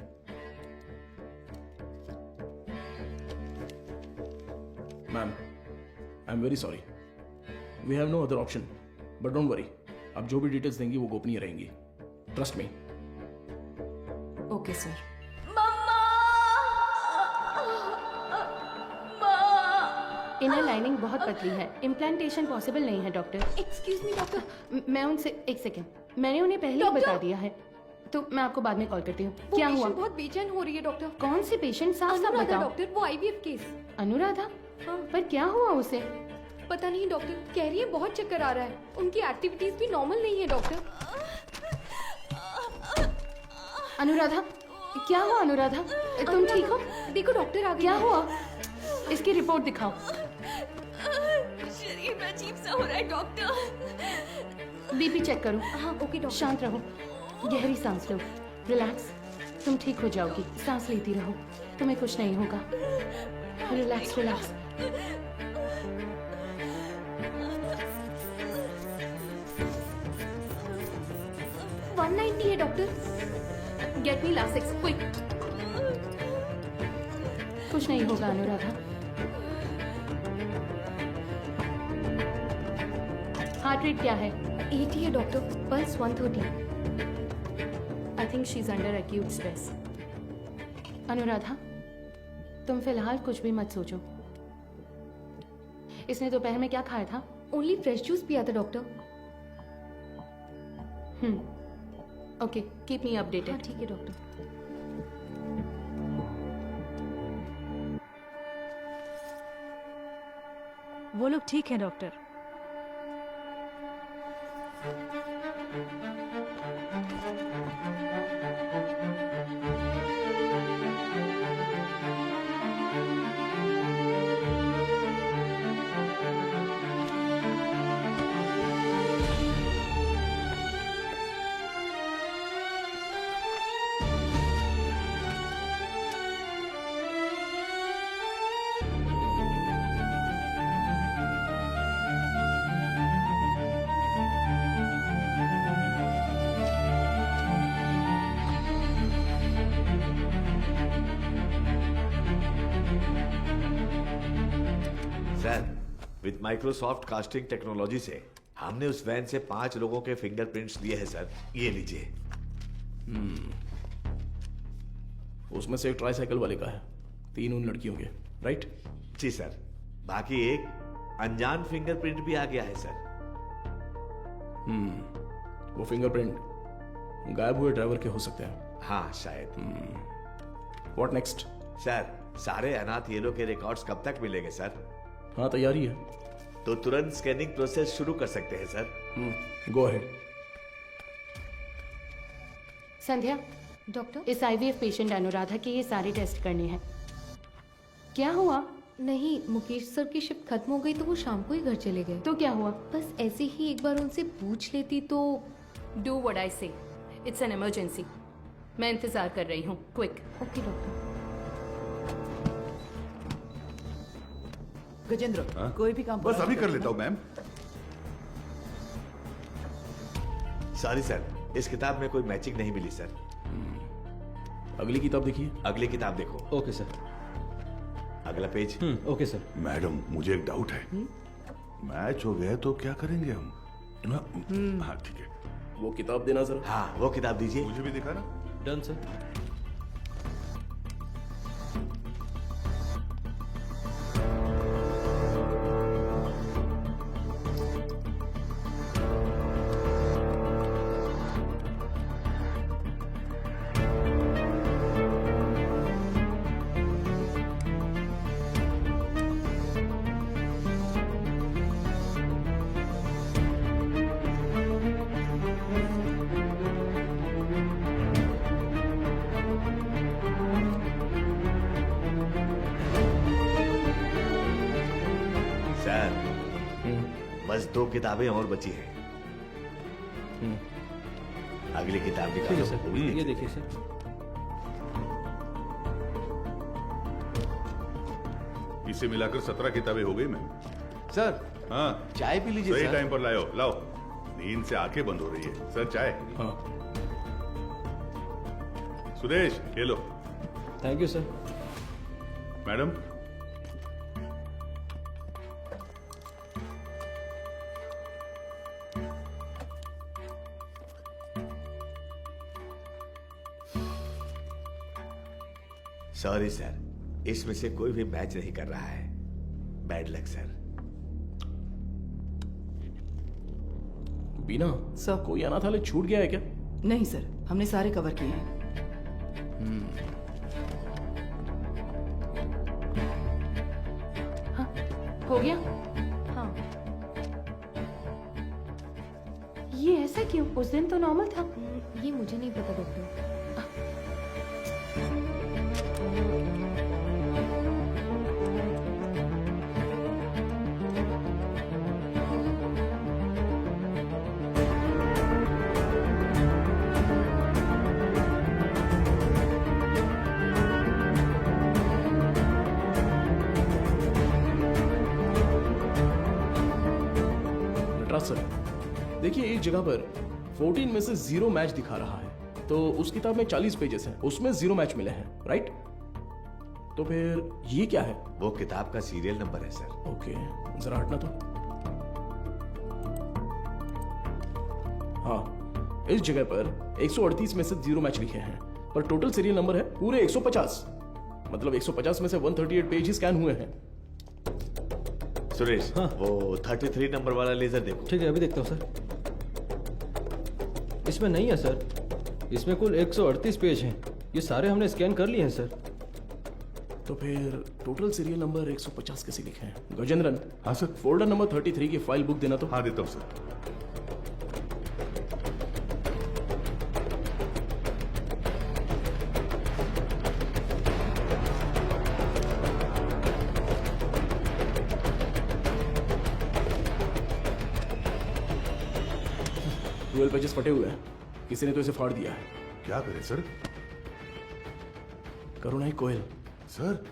Ma'am, I am very sorry, we have no other option, but don't worry, आप जो भी डिटेल्स देंगी वो गोपनीय रहेंगी। Trust me. Okay sir. Inner lining बहुत पतली है, इम्प्लांटेशन पॉसिबल नहीं है डॉक्टर। Excuse me doctor. मैं उनसे एक सेकेंड, मैंने उन्हें पहले ही बता दिया है, तो मैं आपको बाद में कॉल करती हूँ। क्या हुआ? बहुत बेचैन हो रही है डॉक्टर। कौन सी पेशेंट? साफ साफ बताओ। डॉक्टर, वो आईवीएफ केस। अनुराधा? हाँ। पर क्या हुआ उसे? पता नहीं डॉक्टर, कह रही है बहुत चक्कर आ रहा है। उनकी एक्टिविटीज भी नॉर्मल नहीं है डॉक्टर। अनुराधा, क्या हुआ अनुराधा? तुम ठीक हो? देखो डॉक्टर आ गए। क्या हुआ? इसकी रिपोर्ट दिखाओ। शरीर में अजीब सा हो रहा है डॉक्टर। बीपी चेक करो। हाँ ओके डॉक्टर। शांत रहो, गहरी सांस लो, रिलैक्स। तुम ठीक हो जाओगी, सांस लेती रहो, तुम्हें कुछ नहीं होगा। Relax relax. है doctor. Get me Lasix quick. कुछ नहीं होगा अनुराधा। हार्ट रेट क्या है? 80 है doctor, pulse 130। I think she is under acute stress. Anuradha, तुम फिलहाल कुछ भी मत सोचो। इसने दोपहर में क्या खाया था? ओनली फ्रेश जूस पिया था doctor. Okay, keep me updated. हाँ ठीक है डॉक्टर। वो लोग ठीक हैं doctor. With Microsoft casting technology से हमने उस वैन से 5 लोगों के फिंगरप्रिंट्स लिए हैं सर। ये लीजिए। उसमें से एक ट्राईसाइकिल वाले का है, 3 उन लड़कियों के, राइट? जी सर। बाकी एक अनजान फिंगरप्रिंट भी आ गया है सर। वो फिंगरप्रिंट गायब हुए ड्राइवर के हो सकते हैं। हाँ शायद। What next? सर, सारे अनाथ येलो के रिकॉर्ड्स कब तक मिलेंगे सर? हाँ तैयारी है। तो तुरंत स्कैनिंग प्रोसेस शुरू कर सकते हैं sir. Go ahead. Sandhya, doctor, इस आईवीएफ पेशेंट अनुराधा के ये सारे टेस्ट करने हैं। क्या हुआ? नहीं, मुकेश सर की शिफ्ट खत्म हो गई तो वो शाम को ही घर चले गए। तो क्या हुआ? बस ऐसे ही एक बार उनसे पूछ लेती तो। डू व्हाट आई से, इट्स एन इमरजेंसी। मैं इंतजार कर रही हूँ, क्विक। Okay doctor. गजेंद्र, कोई भी काम बस अभी कर लेता हूँ मैम। सॉरी सर, इस किताब में कोई मैचिंग नहीं मिली सर। अगली किताब देखिए। अगली किताब देखो। Okay sir. अगला पेज। Okay sir. मैडम मुझे एक डाउट है, मैच हो गया तो क्या करेंगे हम? हाँ ठीक है। वो किताब देना जरा। हाँ वो किताब दीजिए। मुझे भी दिखा ना। Done sir. सर बस 2 किताबें और बची हैं। अगली किताब ठीक है निकालो। सर, ये देखिए सर। इसे मिलाकर 17 किताबें हो गई मैम। सर हाँ चाय पी लीजिए सही सर। टाइम पर लाओ लाओ, नींद से आंखें बंद हो रही है। सर चाय। हाँ सुरेश ये लो। Thank you sir. Madam sorry sir, इसमें से कोई भी मैच नहीं कर रहा है। Bad luck sir. Beena sir, कोई अनाथालय छूट गया है क्या? नहीं सर, हमने सारे कवर किए हैं। हो गया? हाँ। ये ऐसा क्यों? उस दिन तो नॉर्मल था। ये मुझे नहीं पता डॉक्टर। नटराज सर, देखिए एक जगह पर 14 में से 0 मैच दिखा रहा है, तो उस किताब में 40 पेजेस हैं, उसमें 0 मैच मिले हैं, राइट? तो फिर ये क्या है? वो किताब का सीरियल नंबर है सर। ओके, जरा हटना तो। हाँ, इस जगह पर 138 में से 0 मैच लिखे हैं, पर टोटल सीरियल नंबर है पूरे 150। मतलब 150 में से 138 पेज ही स्कैन हुए हैं। सुरेश वो 33 नंबर वाला लेजर देखो। ठीक है, अभी देखता हूँ सर। इसमें नहीं है सर, इसमें कुल 138 पेज हैं। ये सारे हमने स्कैन कर लिए हैं सर। तो फिर टोटल सीरियल नंबर 150 कैसे लिखे हैं? गजेंद्रन। हाँ सर। फोल्डर नंबर 33 की फाइल बुक देना तो। हाँ देता हूँ सर। ट्वेल्व पेजेस फटे हुए हैं, किसी ने तो इसे फाड़ दिया है। क्या करें सर? करुणाई कोयल। सर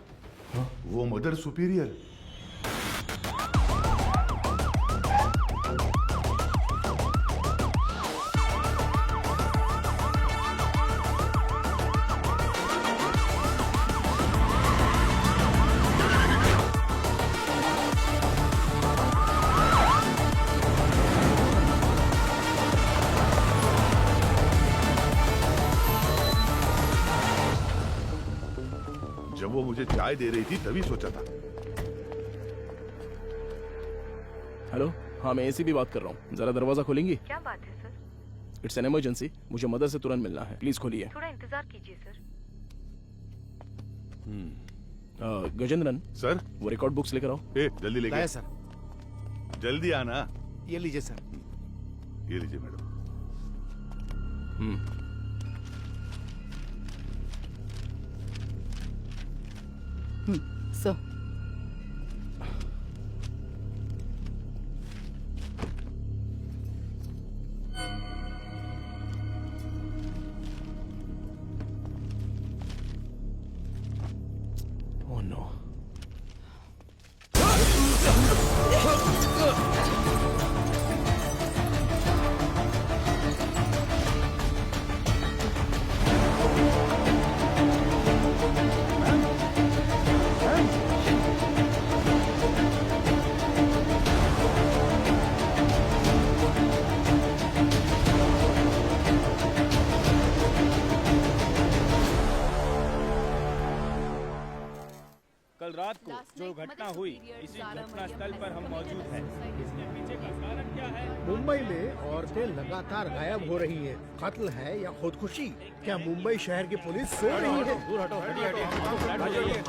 हाँ? वो मदर सुपीरियर। जब वो मुझे चाय दे रही थी तभी सोचा था। हेलो, हाँ मैं एसीपी बात कर रहा हूँ, जरा दरवाजा खोलेंगी? क्या बात है सर? इट्स एन इमरजेंसी, मुझे मदर से तुरंत मिलना है, प्लीज खोलिए। थोड़ा इंतजार कीजिए सर। गजेंद्रन सर, वो रिकॉर्ड बुक्स लेकर आओ। जल्दी लेके लाया सर। जल्दी आना। ये लीजिए सर। ये लीजिए मैडम। सर, देखो जो घटना हुई इसी घटना स्थल पर हम मौजूद हैं। इसके पीछे का कारण क्या है? मुंबई में औरतें लगातार गायब हो रही हैं। कत्ल है या खुदकुशी? क्या मुंबई शहर की पुलिस सो रही है?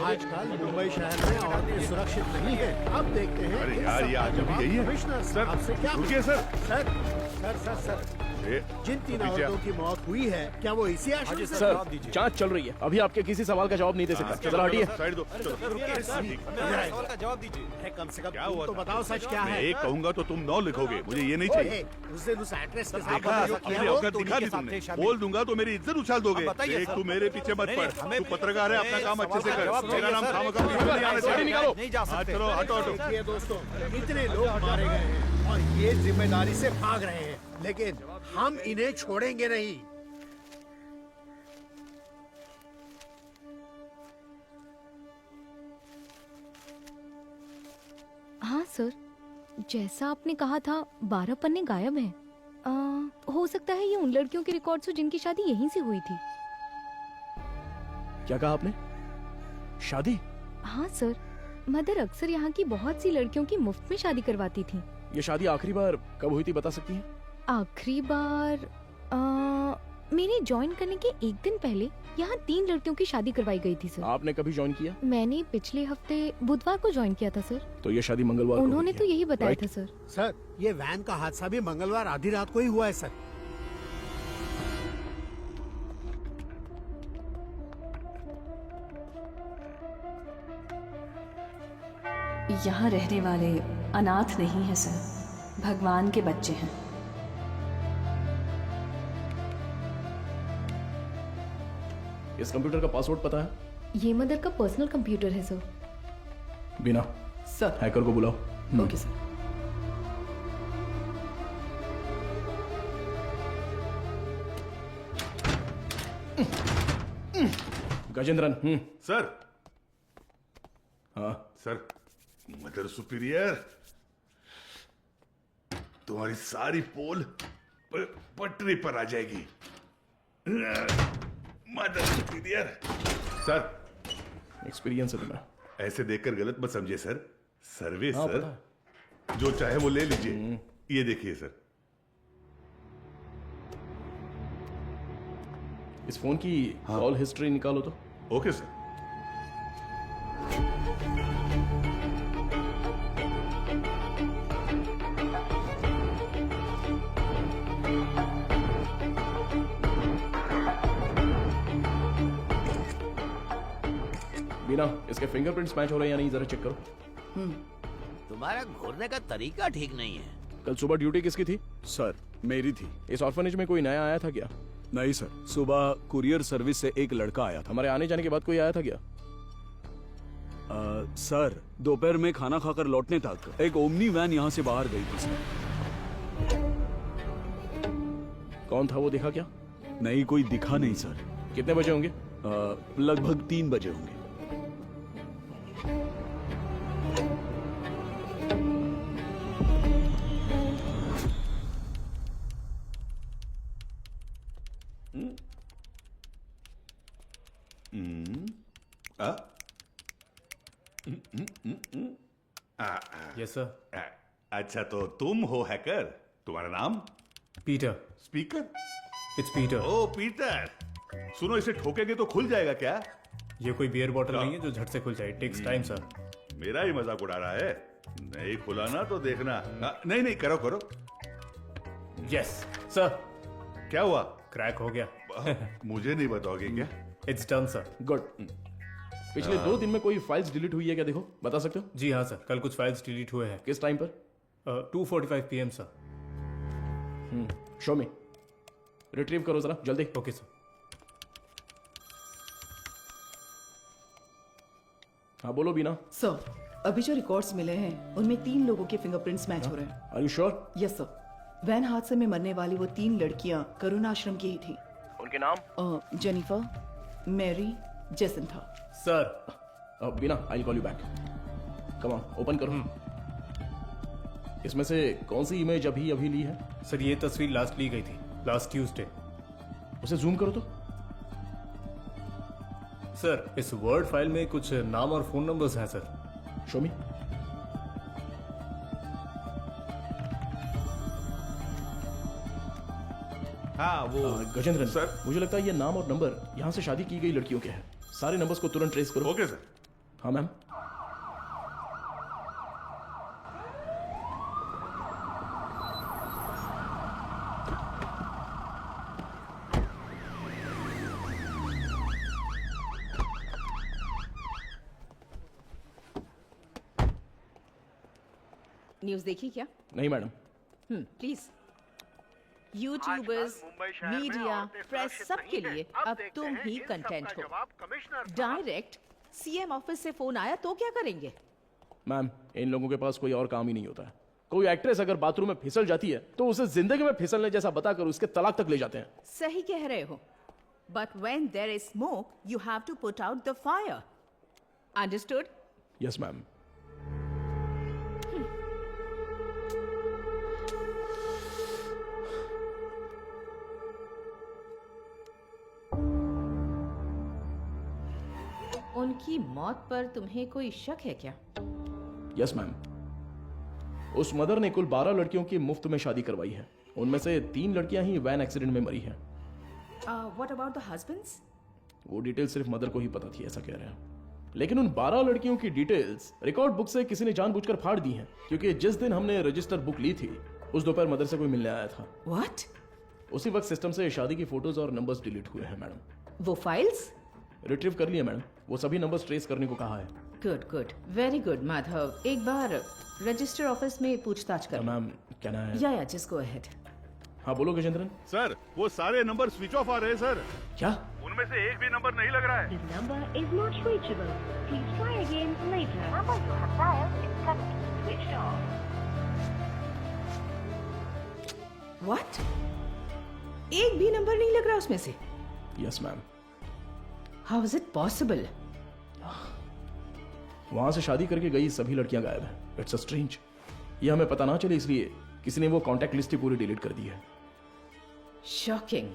आजकल मुंबई शहर में औरतें सुरक्षित नहीं है। अब देखते हैं अरे इन यार, सब ये का आज भी जवाब यही है। कमिश्नर सर, आपसे क्या रुकिए sir. Sir sir sir sir जिन 3 पीछे औरतों की मौत हुई है क्या वो इसी आश्रम से? सर जांच चल रही है, अभी आपके किसी सवाल का जवाब नहीं दे सकता। जरा हटिए। साइड दो। सवाल का जवाब दीजिए। कम से कम क्या तुम हुआ तो था? बताओ सच क्या मैं है? एक कहूंगा तो तुम 9 लिखोगे, मुझे ये नहीं चाहिए। उस दिन उस एक्ट्रेस के साथ देखा, जो अपनी किया वो औकात दिखा दी तुमने। बोल दूंगा तो मेरी इज्जत उछाल दोगे। देख, तू मेरे पीछे मत पड़। तू पत्रकार है, अपना काम अच्छे से कर। मेरा नाम खामखा नहीं आना चाहिए। हाँ, चलो हटो हटो। देखिए दोस्तों, इतने लोग मारे गए हैं और ये जिम्मेदारी से भाग रहे हैं, लेकिन हम इन्हें छोड़ेंगे नहीं। हाँ सर, जैसा आपने कहा था 12 पन्ने गायब हैं। हो सकता है ये उन लड़कियों के रिकॉर्ड्स हो जिनकी शादी यहीं से हुई थी। क्या कहा आपने? शादी? हाँ सर, मदर अक्सर यहाँ की बहुत सी लड़कियों की मुफ्त में शादी करवाती थी। ये शादी आखिरी बार कब हुई थी बता सकती हैं? आखिरी बार मेरे ज्वाइन करने के एक दिन पहले यहाँ 3 लड़कियों की शादी करवाई गई थी सर। आपने कभी ज्वाइन किया? मैंने पिछले हफ्ते बुधवार को ज्वाइन किया था सर। तो ये शादी मंगलवार को उन्होंने हुई तो है, यही बताया राइट? था सर। सर, ये वैन का हादसा भी मंगलवार आधी रात को ही हुआ है सर। यहाँ रहने वाले अनाथ नहीं है सर, भगवान के बच्चे हैं। इस कंप्यूटर का पासवर्ड पता है? ये मदर का पर्सनल कंप्यूटर है सर। बिना सर हैकर को बुलाओ। Okay sir. गजेंद्रन। सर। हाँ सर, मदर सुपीरियर, तुम्हारी सारी पोल पटरी पर आ जाएगी। Mother superior. सर, एक्सपीरियंस है तुम्हें। ऐसे देखकर गलत मत समझिए सर। सर्विस हाँ, सर, जो चाहे वो ले लीजिए। ये देखिए सर। इस फोन की कॉल हिस्ट्री निकालो तो। Okay sir. बिना इसके फिंगरप्रिंट्स मैच हो रहे हैं या नहीं जरा चेक करो। तुम्हारा घूरने का तरीका ठीक नहीं है। कल सुबह ड्यूटी किसकी थी? सर, मेरी थी। इस ऑर्फनेज में कोई नया आया था क्या? नहीं सर, सुबह कुरियर सर्विस से एक लड़का आया था। हमारे आने जाने के बाद कोई आया था क्या? सर, दोपहर में खाना खाकर लौटने तक एक ओमनी वैन यहाँ से बाहर गई थी सर। कौन था वो दिखा क्या? नहीं, कोई दिखा नहीं सर। कितने बजे होंगे? लगभग 3 बजे होंगे। Yes sir. अच्छा, तो तुम हो हैकर। तुम्हारा नाम? Peter. Speaker? It's Peter. Oh Peter, सुनो, इसे ठोकेंगे तो खुल जाएगा क्या? ये कोई बियर बॉटल नहीं है जो झट से खुल जाए। Takes time sir. मेरा ही मजाक उड़ा रहा है। नहीं खुला ना तो देखना। नहीं नहीं, करो करो। Yes sir. क्या हुआ? क्रैक हो गया। मुझे नहीं बताओगे क्या? It's done sir. गुड। पिछले 2 दिन में कोई फाइल्स डिलीट हुई है क्या? देखो, बता सकते हो? जी हाँ सर, कल कुछ फाइल्स डिलीट हुए हैं। किस टाइम पर? 2:45 PM सर। शो मी। रिट्रीव करो जरा जल्दी। Okay sir. हाँ बोलो बीना। सर, अभी जो रिकॉर्ड्स मिले हैं उनमें 3 लोगों के फिंगरप्रिंट्स मैच हो रहे हैं। Are you sure? Yes sir. Van हादसे में मरने वाली वो 3 लड़कियां करुणा आश्रम की ही थी। उनके नाम? जेनिफर, मैरी, जेसन था। Sir. Beena, I call you back. Come on, open करो। इसमें से कौन सी इमेज अभी ली है? सर, ये तस्वीर लास्ट ली गई थी, लास्ट ट्यूसडे। उसे जूम करो तो। सर, इस वर्ड फाइल में कुछ नाम और फोन नंबर्स हैं सर। शो मी। हाँ वो गजेंद्रन सर, मुझे लगता है ये नाम और नंबर यहाँ से शादी की गई लड़कियों के हैं। सारे नंबर्स को तुरंत ट्रेस करो। Okay sir. हाँ मैम। न्यूज़ देखी क्या? नहीं madam. Please. YouTubers, media, press सबके लिए अब तुम ही कंटेंट हो। डायरेक्ट सीएम ऑफिस से फोन आया तो क्या करेंगे? मैम, इन लोगों के पास कोई और काम ही नहीं होता है। कोई एक्ट्रेस अगर बाथरूम में फिसल जाती है तो उसे जिंदगी में फिसलने जैसा बताकर उसके तलाक तक ले जाते हैं। सही कह रहे हो। But when there is smoke you have to put out the fire. Understood? Yes ma'am. उनकी मौत पर तुम्हें कोई शक है क्या? Yes ma'am. उस मदर ने कुल 12 लड़कियों की मुफ्त में शादी करवाई है। उनमें से 3 लड़कियां ही वैन एक्सीडेंट में मरी हैं। What about the husbands? वो डिटेल सिर्फ मदर को ही पता थी, ऐसा कह रहे हैं। लेकिन उन 12 लड़कियों की डिटेल्स रिकॉर्ड बुक से किसी ने जानबूझकर फाड़ दी हैं, क्योंकि जिस दिन हमने रजिस्टर बुक ली थी उस दोपहर मदर से कोई मिलने आया था। व्हाट? उसी वक्त सिस्टम से शादी की फोटोज और नंबर्स डिलीट हुए हैं मैडम। वो फाइल्स रिट्रीव कर लिए मैडम। वो सभी नंबर्स ट्रेस करने को कहा है। Good good, very good Madhav. एक बार रजिस्टर ऑफिस में पूछताछ कर। मैम कहना है। या जस्ट गो अहेड। हाँ बोलो गजेंद्रन। सर वो सारे नंबर स्विच ऑफ आ रहे हैं सर। क्या? उनमें से एक भी नंबर नहीं लग रहा है। This number is not reachable. Please try again later. Number you have dialed is currently switched off. What? एक भी नंबर नहीं लग रहा उसमें से? Yes ma'am. How is it possible? वहां से शादी करके गई सभी लड़कियां गायब हैं। It's strange. ये हमें पता ना चले इसलिए किसी ने वो कांटेक्ट लिस्ट ही पूरी डिलीट कर दी है। शॉकिंग।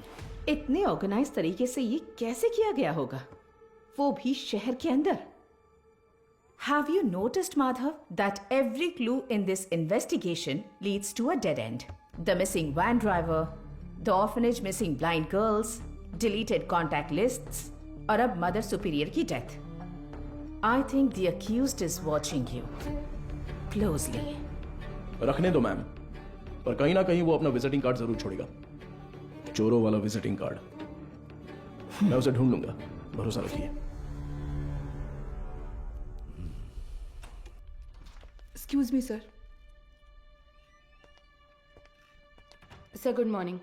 इतने ऑर्गेनाइज तरीके से ये कैसे किया गया होगा, वो भी शहर के अंदर? Have you noticed, Madhav, that every clue in this investigation leads to a dead end? The missing van driver, the orphanage missing blind girls, deleted contact lists, और अब मदर सुपीरियर की death. I think the accused is watching you closely. रखने दो ma'am, पर कहीं ना कहीं वो अपना विजिटिंग कार्ड जरूर छोड़ेगा। चोरों वाला विजिटिंग कार्ड। मैं उसे ढूंढ लूंगा, भरोसा रखिए। Excuse me sir. Sir good morning.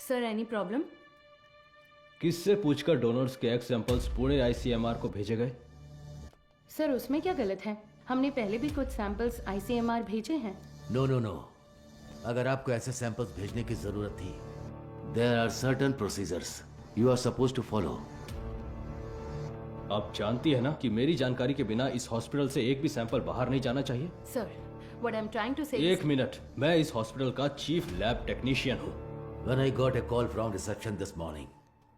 Sir any problem? किससे पूछकर डोनर्स के एग सैंपल्स पुणे आईसीएमआर को भेजे गए? सर उसमें क्या गलत है? हमने पहले भी कुछ सैंपल्स आईसीएमआर भेजे हैं। नो नो नो, अगर आपको ऐसे सैंपल्स भेजने की जरूरत थी, there are certain procedures you are suppose to follow. आप जानती है ना कि मेरी जानकारी के बिना इस हॉस्पिटल से एक भी सैंपल बाहर नहीं जाना चाहिए। Sir what I am trying to say. एक मिनट, मैं इस हॉस्पिटल का चीफ लैब टेक्नीशियन हूँ। When I got a call from reception this morning,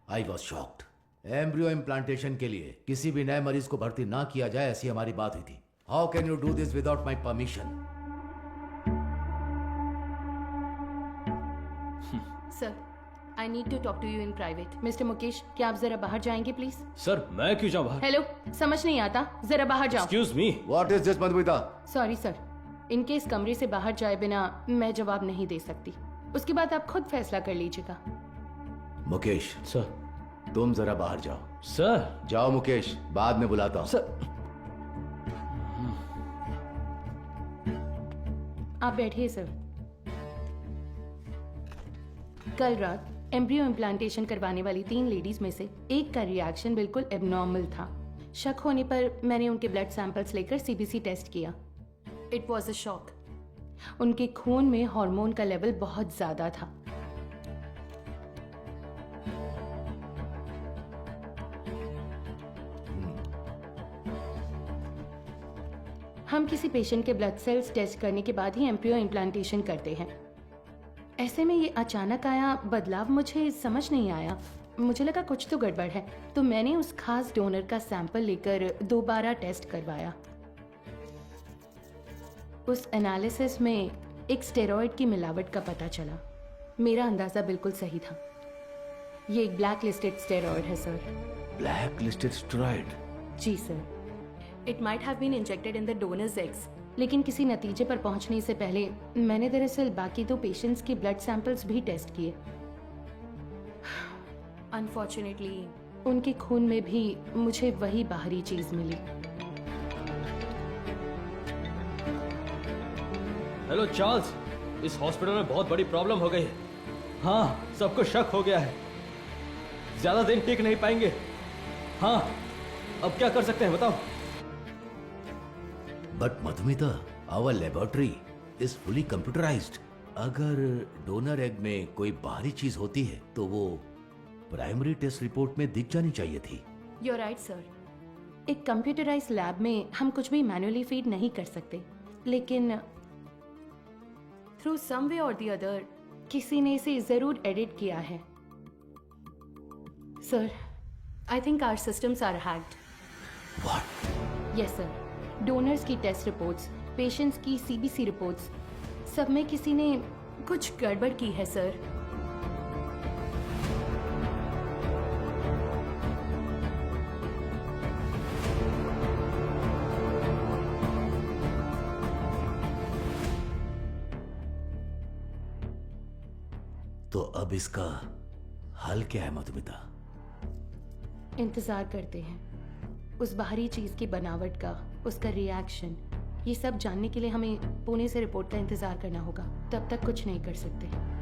I was shocked. Embryo implantation के लिए किसी भी नए मरीज को भर्ती ना किया जाए, ऐसी हमारी बात हुई थी। How can you do this without my permission? Sir I need to talk to you in private. Mister Mukesh, क्या आप जरा बाहर जाएंगे प्लीज? सर मैं क्यों जाऊं बाहर? हेलो, समझ नहीं आता, जरा बाहर जाओ। Excuse me. What is this, Madhumita? Sorry sir, इनके इस कमरे से बाहर जाए बिना मैं जवाब नहीं दे सकती। उसके बाद आप खुद फैसला कर लीजिएगा। मुकेश सर, तुम जरा बाहर जाओ। सर जाओ मुकेश, बाद में बुलाता हूं। सर आप बैठिए सर। कल रात एम्ब्रियो इम्प्लांटेशन करवाने वाली 3 लेडीज में से एक का रिएक्शन बिल्कुल एबनॉर्मल था। शक होने पर मैंने उनके ब्लड सैंपल्स लेकर सीबीसी टेस्ट किया। It was a shock. उनके खून में हार्मोन का लेवल बहुत ज्यादा था। हम किसी पेशेंट के ब्लड सेल्स टेस्ट करने के बाद ही एम्ब्रियो इम्प्लांटेशन करते हैं। ऐसे में ये अचानक आया बदलाव मुझे समझ नहीं आया। मुझे लगा कुछ तो गड़बड़ है, तो मैंने उस खास डोनर का सैंपल लेकर दोबारा टेस्ट करवाया। उस एनालिसिस में एक स्टेरॉइड की मिलावट का पता चला। मेरा अंदाजा बिल्कुल सही था। ये एक ब्लैक लिस्टेड स्टेरॉइड है सर। Black listed steroid? जी sir. It might have been injected in the donors eggs, लेकिन किसी नतीजे पर पहुंचने से पहले मैंने दरअसल बाकी 2 पेशेंट्स के ब्लड सैंपल्स भी टेस्ट किए। अनफॉर्चुनेटली उनके खून में भी मुझे वही बाहरी चीज मिली। हेलो चार्ल्स, इस हॉस्पिटल में बहुत बड़ी प्रॉब्लम हो गई है। हाँ, सबको शक हो गया है, ज्यादा दिन टिक नहीं पाएंगे। हाँ, अब क्या कर सकते हैं बताओ? But Madhumita, our laboratory is fully computerised. अगर डोनर एग में कोई बाहरी चीज होती है तो वो प्राइमरी टेस्ट रिपोर्ट में दिख जानी चाहिए थी। You are right sir. एक कंप्यूटराइज लैब में हम कुछ भी मैन्युअली फीड नहीं कर सकते, लेकिन थ्रू सम वे और द अदर किसी ने इसे जरूर एडिट किया है। Sir, I think our systems are hacked. What? Yes sir. Donors की टेस्ट रिपोर्ट्स, पेशेंट्स की सीबीसी रिपोर्ट्स, सब में किसी ने कुछ गड़बड़ की है सर। तो अब इसका हल क्या है मधुमिता? इंतजार करते हैं उस बाहरी चीज की बनावट का, उसका रिएक्शन। ये सब जानने के लिए हमें पुणे से रिपोर्ट का इंतजार करना होगा। तब तक कुछ नहीं कर सकते।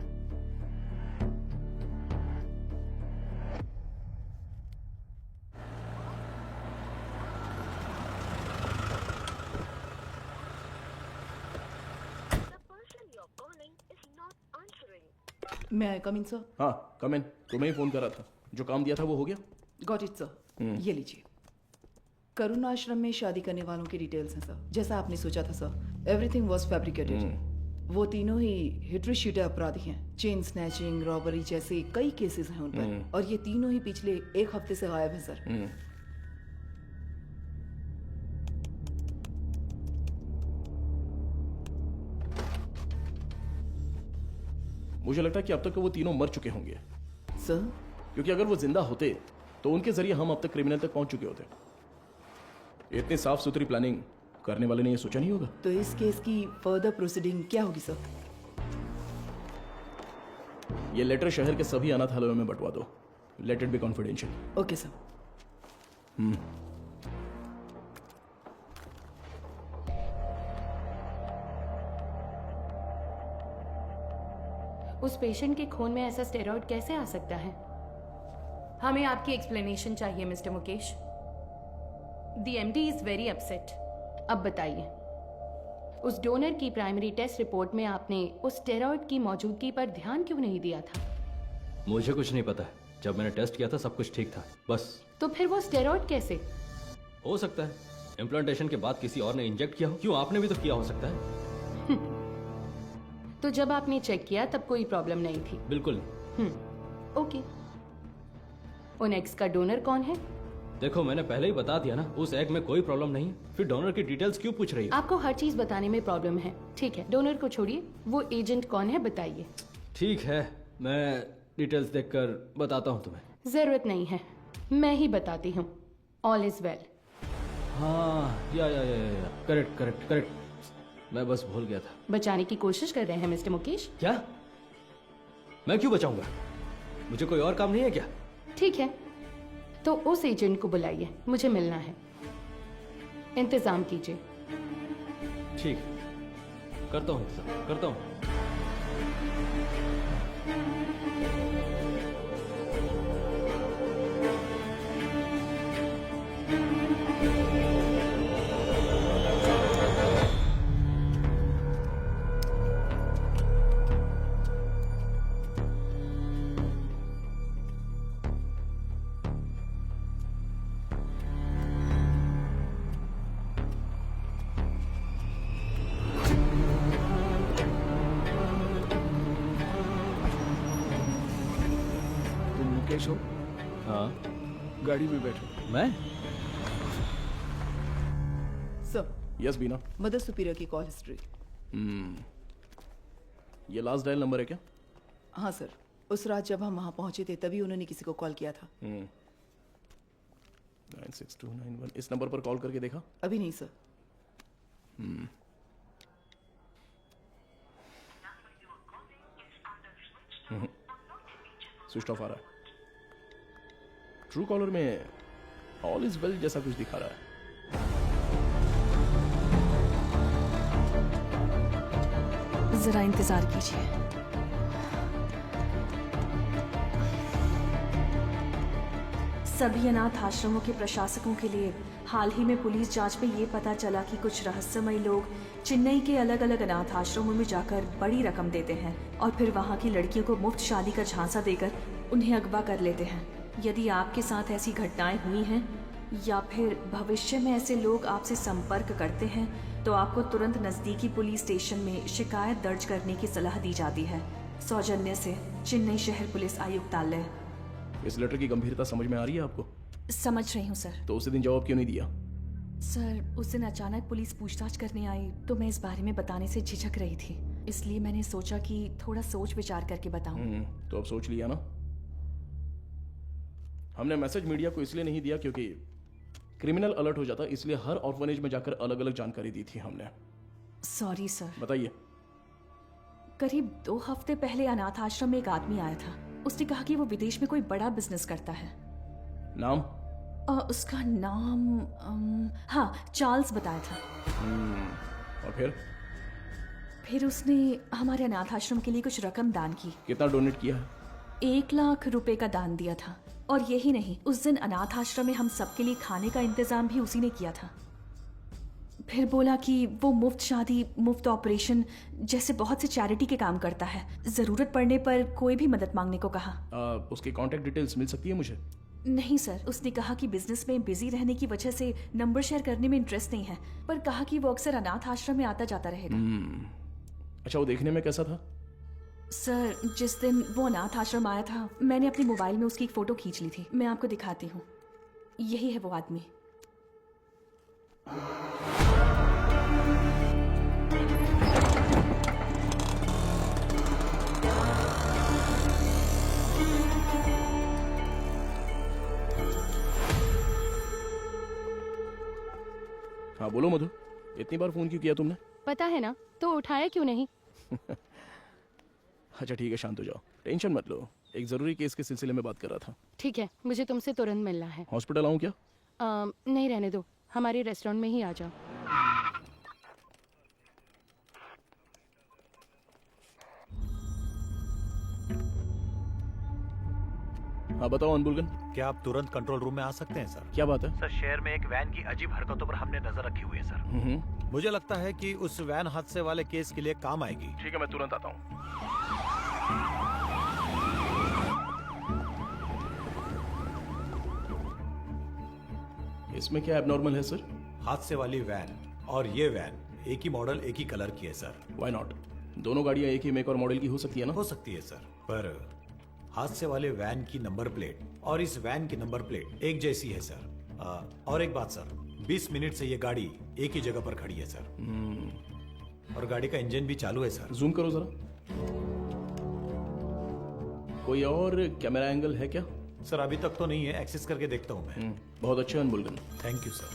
मैं आई कम इन सर? हाँ, कम इन। तुम्हें ही फोन करा था। जो काम दिया था वो हो गया? Got it sir. ये लीजिए। करुण आश्रम में शादी करने वालों की डिटेल्स हैं सर, जैसा आपने सोचा था सर। Everything was fabricated. वो तीनों ही हिटरी अपराधी हैं। चेन स्नैचिंग, रॉबरी जैसे कई केसेस हैं उन पर, और ये तीनों ही पिछले 1 हफ्ते से गायब हैं सर। मुझे लगता है कि अब तक वो तीनों मर चुके होंगे सर, क्योंकि अगर वो जिंदा होते तो उनके जरिए हम अब तक क्रिमिनल तक पहुंच चुके होते। इतनी साफ सुथरी प्लानिंग करने वाले ने ये सोचा नहीं होगा। तो इस केस की फर्दर प्रोसीडिंग क्या होगी सर? ये लेटर शहर के सभी अनाथालयों में बंटवा दो। Let it be confidential. Okay sir. उस पेशेंट के खून में ऐसा स्टेरॉइड कैसे आ सकता है? हमें आपकी एक्सप्लेनेशन चाहिए mister Mukesh. The MD is very upset. अब बताइए, उस डोनर की प्राइमरी टेस्ट रिपोर्ट में आपने उस स्टेरॉइड की मौजूदगी पर ध्यान क्यों नहीं दिया था? मुझे कुछ नहीं पता। जब मैंने टेस्ट किया था सब कुछ ठीक था, बस। तो फिर वो स्टेरॉइड कैसे? हो सकता है इम्प्लांटेशन के बाद किसी और ने इंजेक्ट किया हो। क्यों, आपने भी तो किया हो सकता है। तो जब आपने चेक किया तब कोई प्रॉब्लम नहीं थी? बिल्कुल नहीं। ओके। उन एग्स का डोनर कौन है? देखो, मैंने पहले ही बता दिया ना, उस एग में कोई प्रॉब्लम नहीं है। फिर डोनर की डिटेल्स क्यों पूछ रही है? आपको हर चीज बताने में प्रॉब्लम है। ठीक है, डोनर को छोड़िए, वो एजेंट कौन है बताइए। ठीक है, मैं डिटेल्स देखकर बताता हूँ तुम्हें। जरूरत नहीं है, मैं ही बताती हूँ। All is well. हाँ, या करेक्ट करेक्ट करेक्ट। मैं बस भूल गया था। बचाने की कोशिश कर रहे हैं मिस्टर मुकेश? क्या? मैं क्यों बचाऊंगा? मुझे कोई और काम नहीं है क्या? ठीक है, तो उस एजेंट को बुलाइए, मुझे मिलना है। इंतजाम कीजिए। ठीक, करता हूँ इंतजाम, करता हूँ। मुकेश हो? हाँ गाड़ी में बैठो। मैं? सर, यस बीना। मदर सुपीरियर की कॉल हिस्ट्री। ये लास्ट डायल नंबर है क्या? हाँ सर, उस रात जब हम वहां पहुंचे थे तभी उन्होंने किसी को कॉल किया था। 96291 इस नंबर पर कॉल करके देखा? अभी नहीं सर। स्विच ऑफ आ रहा है। ट्रू कॉलर में ऑल इज वेल जैसा कुछ दिखा रहा है। जरा इंतजार कीजिए। सभी अनाथ आश्रमों के प्रशासकों के लिए हाल ही में पुलिस जांच में ये पता चला कि कुछ रहस्यमयी लोग चेन्नई के अलग अलग अनाथ आश्रमों में जाकर बड़ी रकम देते हैं और फिर वहाँ की लड़कियों को मुफ्त शादी का झांसा देकर उन्हें अगवा कर लेते हैं। यदि आपके साथ ऐसी घटनाएं हुई हैं या फिर भविष्य में ऐसे लोग आपसे संपर्क करते हैं तो आपको तुरंत नजदीकी पुलिस स्टेशन में शिकायत दर्ज करने की सलाह दी जाती है। सौजन्य से चेन्नई शहर पुलिस आयुक्तालय। इस लेटर की गंभीरता समझ में आ रही है आपको? समझ रही हूँ सर। तो उसी दिन जवाब क्यों नहीं दिया? सर, उस दिन अचानक पुलिस पूछताछ करने आई तो मैं इस बारे में बताने से झिझक रही थी, इसलिए मैंने सोचा कि थोड़ा सोच विचार करके बताऊं। तो अब सोच लिया ना? हमने मैसेज मीडिया को इसलिए नहीं दिया क्योंकि क्रिमिनल अलर्ट हो जाता, इसलिए हर ऑर्फनेज में जाकर अलग अलग जानकारी दी थी हमने। Sorry sir. बताइए। करीब 2 हफ्ते पहले अनाथ आश्रम में एक आदमी आया था। उसने कहा कि वो विदेश में कोई बड़ा बिजनेस करता है। नाम? उसका नाम हाँ, चार्ल्स बताया था। और फिर उसने हमारे अनाथ आश्रम के लिए कुछ रकम दान की। कितना डोनेट किया है? 1 लाख रुपए का दान दिया था। और यही नहीं, उस दिन अनाथ आश्रम में हम सबके लिए खाने का इंतजाम भी उसी ने किया था। फिर बोला कि वो मुफ्त शादी, मुफ्त ऑपरेशन जैसे बहुत से चैरिटी के काम करता है। जरूरत पड़ने पर कोई भी मदद मांगने को कहा। उसकी कांटेक्ट डिटेल्स मिल सकती है मुझे? नहीं सर, उसने कहा कि बिजनेस में बिजी रहने की वजह से नंबर शेयर करने में इंटरेस्ट नहीं है, पर कहा कि वो अक्सर अनाथ आश्रम में आता जाता रहेगा। अच्छा, वो देखने में कैसा था? सर, जिस दिन वो अनाथ आश्रम आया था मैंने अपने मोबाइल में उसकी एक फोटो खींच ली थी। मैं आपको दिखाती हूँ। यही है वो आदमी। हाँ बोलो मधु, इतनी बार फोन क्यों किया तुमने? पता है ना, तो उठाया क्यों नहीं? अच्छा ठीक है, शांत हो जाओ, टेंशन मत लो। एक जरूरी केस के सिलसिले में बात कर रहा था। ठीक है, मुझे तुमसे तुरंत मिलना है। हॉस्पिटल आऊँ क्या? नहीं, रहने दो, हमारे रेस्टोरेंट में ही आ जाओ। हाँ बताओ अनबुलगन। क्या आप तुरंत कंट्रोल रूम में आ सकते हैं सर? क्या बात है? सर, शहर में एक वैन की अजीब हरकतों पर हमने नजर रखी हुई है सर। मुझे लगता है कि उस वैन हादसे वाले केस के लिए काम आएगी। ठीक है, मैं तुरंत आता हूँ। इसमें क्या एबनॉर्मल है सर? हादसे वाली वैन और ये वैन एक ही मॉडल, एक ही कलर की है सर। Why not? दोनों गाड़ियां एक ही मेक और मॉडल की हो सकती है ना? हो सकती है सर, पर हादसे वाले वैन की नंबर प्लेट और इस वैन की नंबर प्लेट एक जैसी है सर। और एक बात सर, 20 मिनट से ये गाड़ी एक ही जगह पर खड़ी है सर। और गाड़ी का इंजन भी चालू है सर। जूम करो जरा। कोई और कैमरा एंगल है क्या? सर अभी तक तो नहीं है, एक्सेस करके देखता हूँ मैं। बहुत अच्छे अनबुलगन। Thank you sir.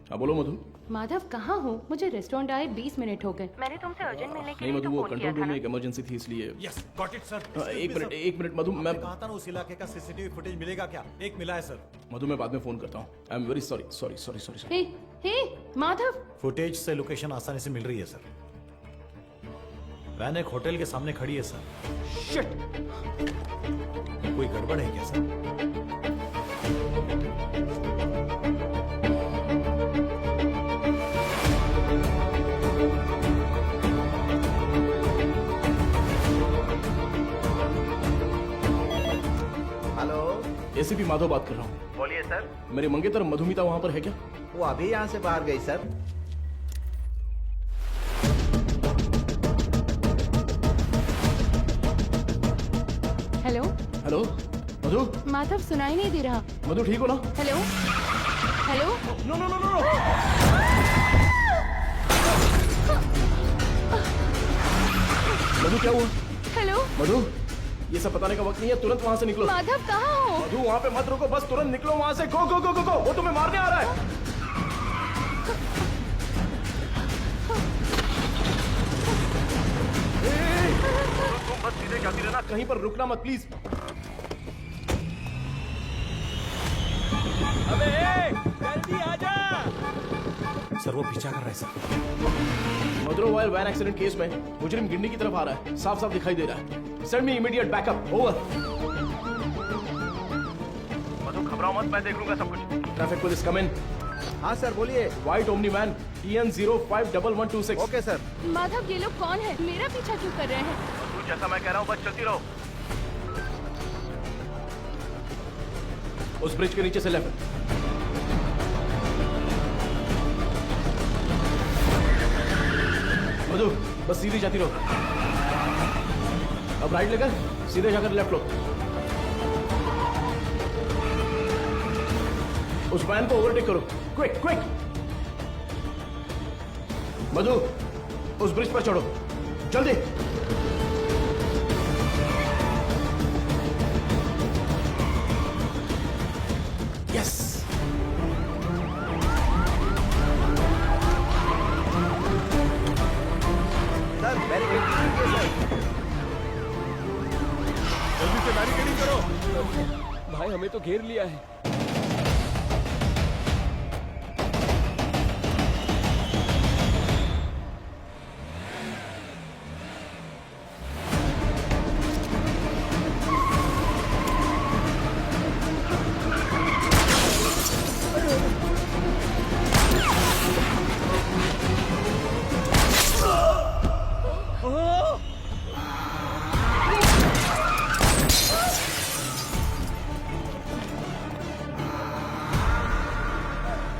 हाँ बोलो मधु। माधव कहाँ हो? मुझे रेस्टोरेंट आए 20 मिनट हो गए। मैंने तुमसे अर्जेंट मिलने के नहीं लिए मधु, तो वो फोन किया कंट्रोल था रूम ना। में एक इमरजेंसी थी इसलिए। Yes, got it sir. एक मिनट मधु, मैं कहा था ना उस इलाके का सीसीटीवी फुटेज मिलेगा क्या? एक मिला है सर। मधु, मैं बाद में फोन करता हूँ। I am very sorry. Hey Madhav. Footage से लोकेशन आसानी से मिल रही है सर। वैन एक होटल के सामने खड़ी है सर। शिट! कोई गड़बड़ है क्या सर? हेलो, एसीपी माधव बात कर रहा हूँ। बोलिए सर। मेरी मंगेतर मधुमिता वहाँ पर है क्या? वो अभी यहाँ से बाहर गई sir. Hello, hello Madhu, Madhav सुनाई नहीं दे रहा। मधु ठीक हो ना? Hello hello. No no no no. Madhu क्या हुआ? हेलो मधु, ये सब बताने का वक्त नहीं है, तुरंत वहां से निकलो। माधव कहाँ हो? मधु वहां पे मत रुको, बस तुरंत निकलो वहां से। गो गो गो गो गो, वो तुम्हें मारने आ रहा है। तुम बस सीधे जाती रहना, कहीं पर रुकना मत प्लीज। अबे जल्दी आजा। सर वो पीछा कर रहा है सर। मदुरवायल वैन एक्सीडेंट केस में मुजरिम गिंडी की तरफ आ रहा है, साफ साफ दिखाई दे रहा है। Send me immediate backup. Over. Madhu घबराओ मत, मैं देख लूंगा सब कुछ। Traffic police come in. हाँ सर बोलिए। White Omni van TN051126। Okay sir. Madhav ये लोग कौन है? मेरा पीछा क्यों कर रहे हैं? मधु जैसा मैं कह रहा हूँ बस चलती रहो। उस ब्रिज के नीचे से लेफ्ट। मधु बस सीधी जाती रहो। अब राइट लेकर सीधे जाकर लेफ्ट लो। उस वैन को ओवरटेक करो, क्विक क्विक। मधु उस ब्रिज पर चढ़ो, जल्दी। यस। सर बैरिकेड कीजिए सर। जल्दी से बैरिकेडिंग करो। भाई हमें तो घेर लिया है।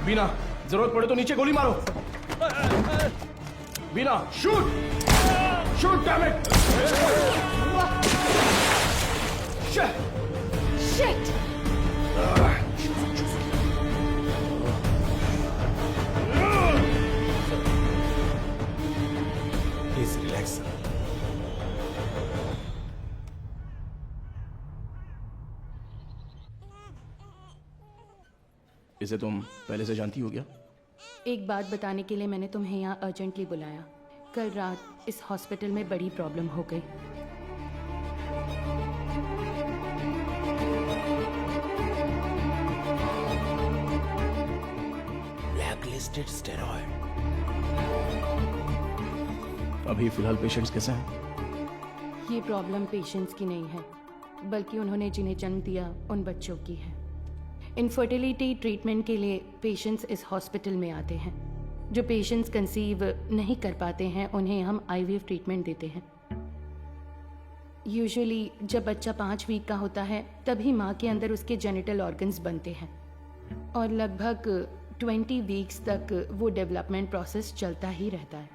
बीना जरूरत पड़े तो नीचे गोली मारो। Beena shoot shoot damn it. Shit. Please relax sir. इसे तुम पहले से जानती हो क्या? एक बात बताने के लिए मैंने तुम्हें यहाँ अर्जेंटली बुलाया। कल रात इस हॉस्पिटल में बड़ी प्रॉब्लम हो गई। Blacklisted steroid. अभी फिलहाल पेशेंट्स कैसे हैं? ये प्रॉब्लम पेशेंट्स की नहीं है, बल्कि उन्होंने जिन्हें जन्म दिया उन बच्चों की है। इनफर्टिलिटी ट्रीटमेंट के लिए पेशेंट्स इस हॉस्पिटल में आते हैं। जो पेशेंट्स कंसीव नहीं कर पाते हैं उन्हें हम IVF ट्रीटमेंट देते हैं। यूजुअली जब बच्चा 5 वीक का होता है तभी माँ के अंदर उसके जेनिटल ऑर्गन्स बनते हैं और लगभग 20 वीक्स तक वो डेवलपमेंट प्रोसेस चलता ही रहता है।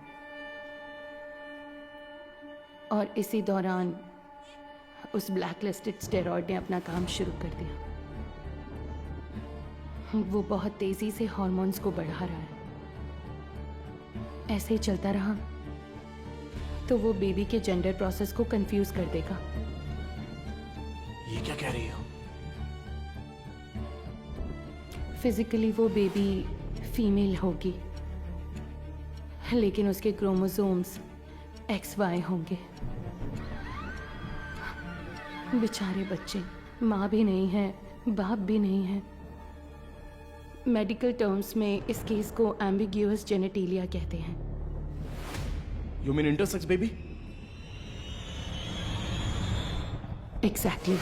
और इसी दौरान उस ब्लैकलिस्टेड स्टेरॉइड ने अपना काम शुरू कर दिया। वो बहुत तेजी से हार्मोन्स को बढ़ा रहा है। ऐसे ही चलता रहा तो वो बेबी के जेंडर प्रोसेस को कंफ्यूज कर देगा। ये क्या कह रही हो? फिजिकली वो बेबी फीमेल होगी, लेकिन उसके क्रोमोसोम्स XY होंगे। बेचारे बच्चे, माँ भी नहीं है, बाप भी नहीं है। मेडिकल टर्म्स में इस केस को एम्बिग्यूअस जेनेटिलिया कहते हैं। You mean intersex baby? Exactly.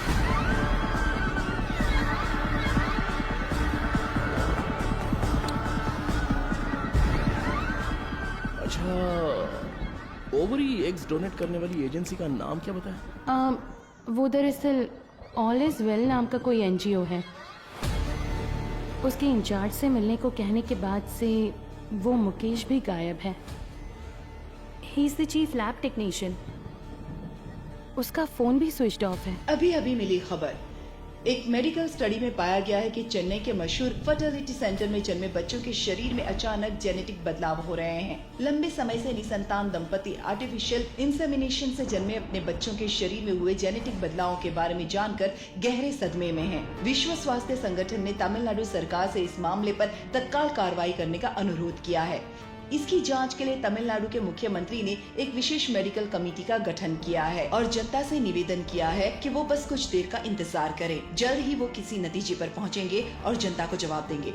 अच्छा, ओवरी एग्स डोनेट करने वाली एजेंसी का नाम क्या बताया? वो दरअसल ऑल इज वेल नाम का कोई NGO है। उसके इंचार्ज से मिलने को कहने के बाद से वो मुकेश भी गायब है। ही is the chief lab technician. उसका फोन भी स्विच ऑफ है। अभी अभी मिली खबर, एक मेडिकल स्टडी में पाया गया है कि चेन्नई के मशहूर फर्टिलिटी सेंटर में जन्मे बच्चों के शरीर में अचानक जेनेटिक बदलाव हो रहे हैं। लंबे समय से निसंतान दंपति आर्टिफिशियल इंसेमिनेशन से जन्मे अपने बच्चों के शरीर में हुए जेनेटिक बदलावों के बारे में जानकर गहरे सदमे में हैं। विश्व स्वास्थ्य संगठन ने तमिलनाडु सरकार से इस मामले पर तत्काल कार्रवाई करने का अनुरोध किया है। इसकी जांच के लिए तमिलनाडु के मुख्यमंत्री ने एक विशेष मेडिकल कमेटी का गठन किया है और जनता से निवेदन किया है कि वो बस कुछ देर का इंतजार करें। जल्द ही वो किसी नतीजे पर पहुंचेंगे और जनता को जवाब देंगे।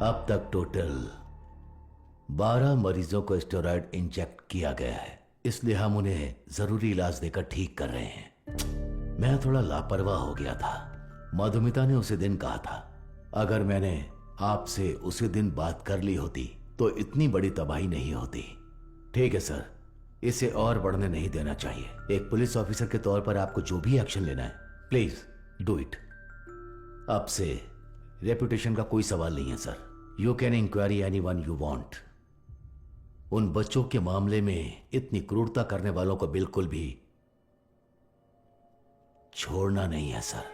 अब तक टोटल 12 मरीजों को स्टेरॉइड इंजेक्ट किया गया है, इसलिए हम उन्हें जरूरी इलाज देकर ठीक कर रहे हैं। मैं थोड़ा लापरवाह हो गया था। मधुमिता ने उसी दिन कहा था, अगर मैंने आपसे उसी दिन बात कर ली होती तो इतनी बड़ी तबाही नहीं होती। ठीक है सर, इसे और बढ़ने नहीं देना चाहिए। एक पुलिस ऑफिसर के तौर पर आपको जो भी एक्शन लेना है, प्लीज डू इट। अब से रेपुटेशन का कोई सवाल नहीं है sir. You can inquiry anyone you want. उन बच्चों के मामले में इतनी क्रूरता करने वालों को बिल्कुल भी छोड़ना नहीं है सर।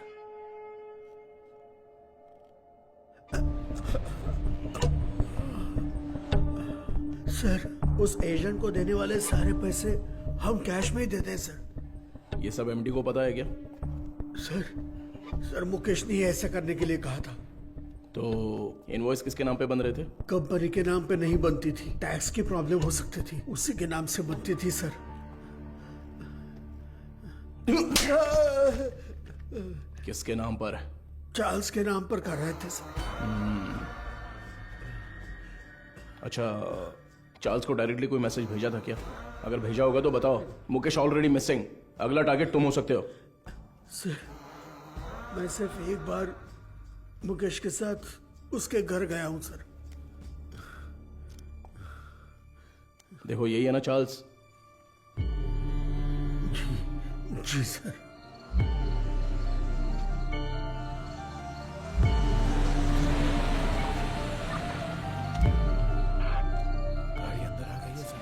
सर, उस एजेंट को देने वाले सारे पैसे हम कैश में ही देते हैं सर। ये सब एमडी को पता है क्या? सर मुकेश ने ऐसा करने के लिए कहा था। तो इनवॉइस किसके नाम पे बन रहे थे? कंपनी के नाम पे नहीं बनती थी, टैक्स की प्रॉब्लम हो सकती थी, उसी के नाम से बनती थी सर। किसके नाम पर? चार्ल्स के नाम पर कर रहे थे सर। अच्छा, चार्ल्स को डायरेक्टली कोई मैसेज भेजा था क्या? अगर भेजा होगा तो बताओ। मुकेश ऑलरेडी मिसिंग, अगला टारगेट तुम हो सकते हो। सर, मैं सिर्फ एक बार मुकेश के साथ उसके घर गया हूं सर। देखो यही है ना चार्ल्स? जी सर। गाड़ी अंदर आ गई है सर।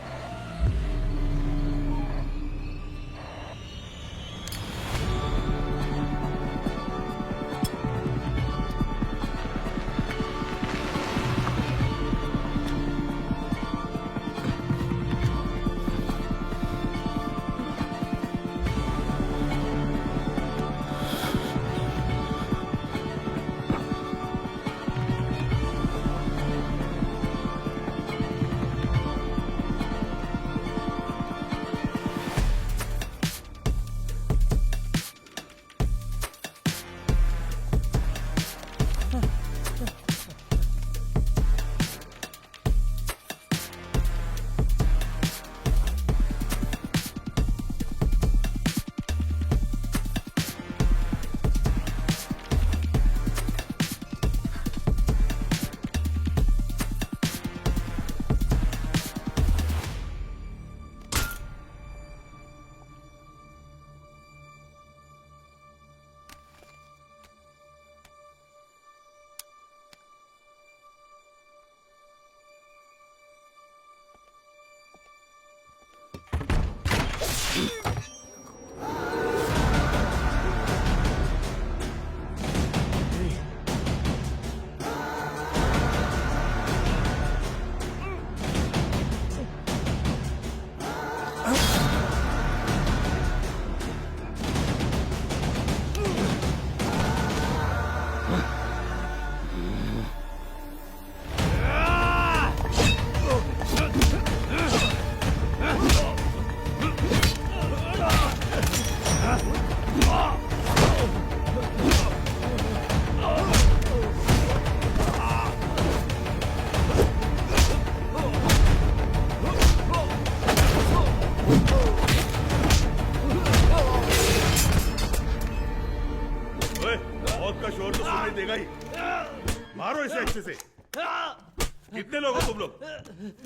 मारो इसे अच्छे से। कितने लोग हो तुम लोग?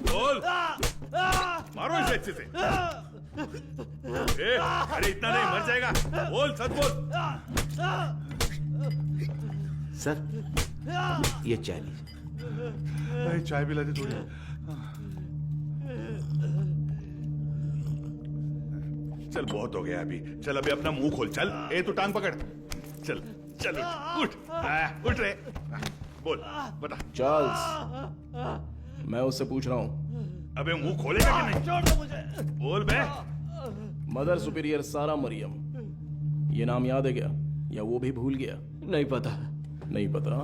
बोल। मारो इसे अच्छे से। अरे इतना नहीं, मर जाएगा। बोल, सच बोल। सर ये चाय लीजिए। अरे चाय पिला दी थोड़ी। चल बहुत हो गया अभी, चल अभी अपना मुंह खोल, चल। ए तू टांग पकड़, चल चल उठ उठ रे, बोल बता। चार्ल्स, मैं उससे पूछ रहा हूँ। अबे मुंह खोलेगा कि नहीं? छोड़ दो मुझे। बोल बे। मदर सुपीरियर सारा मरियम, ये नाम याद है क्या, या वो भी भूल गया? नहीं पता। नहीं पता?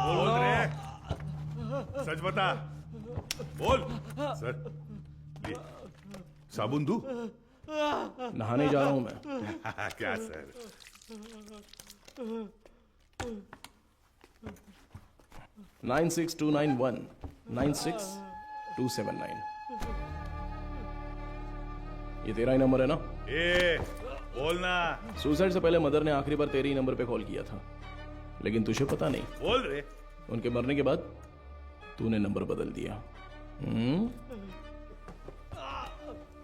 बोल रे, सच बता, बोल। सर ये साबुन दूं? नहाने जा रहा हूं मैं। क्या सर? 96291 96279। ये तेरा ही नंबर है ना? ए बोलना। सुसाइड से पहले मदर ने आखिरी बार तेरे ही नंबर पे कॉल किया था, लेकिन तुझे पता नहीं। बोल रे। उनके मरने के बाद तूने नंबर बदल दिया।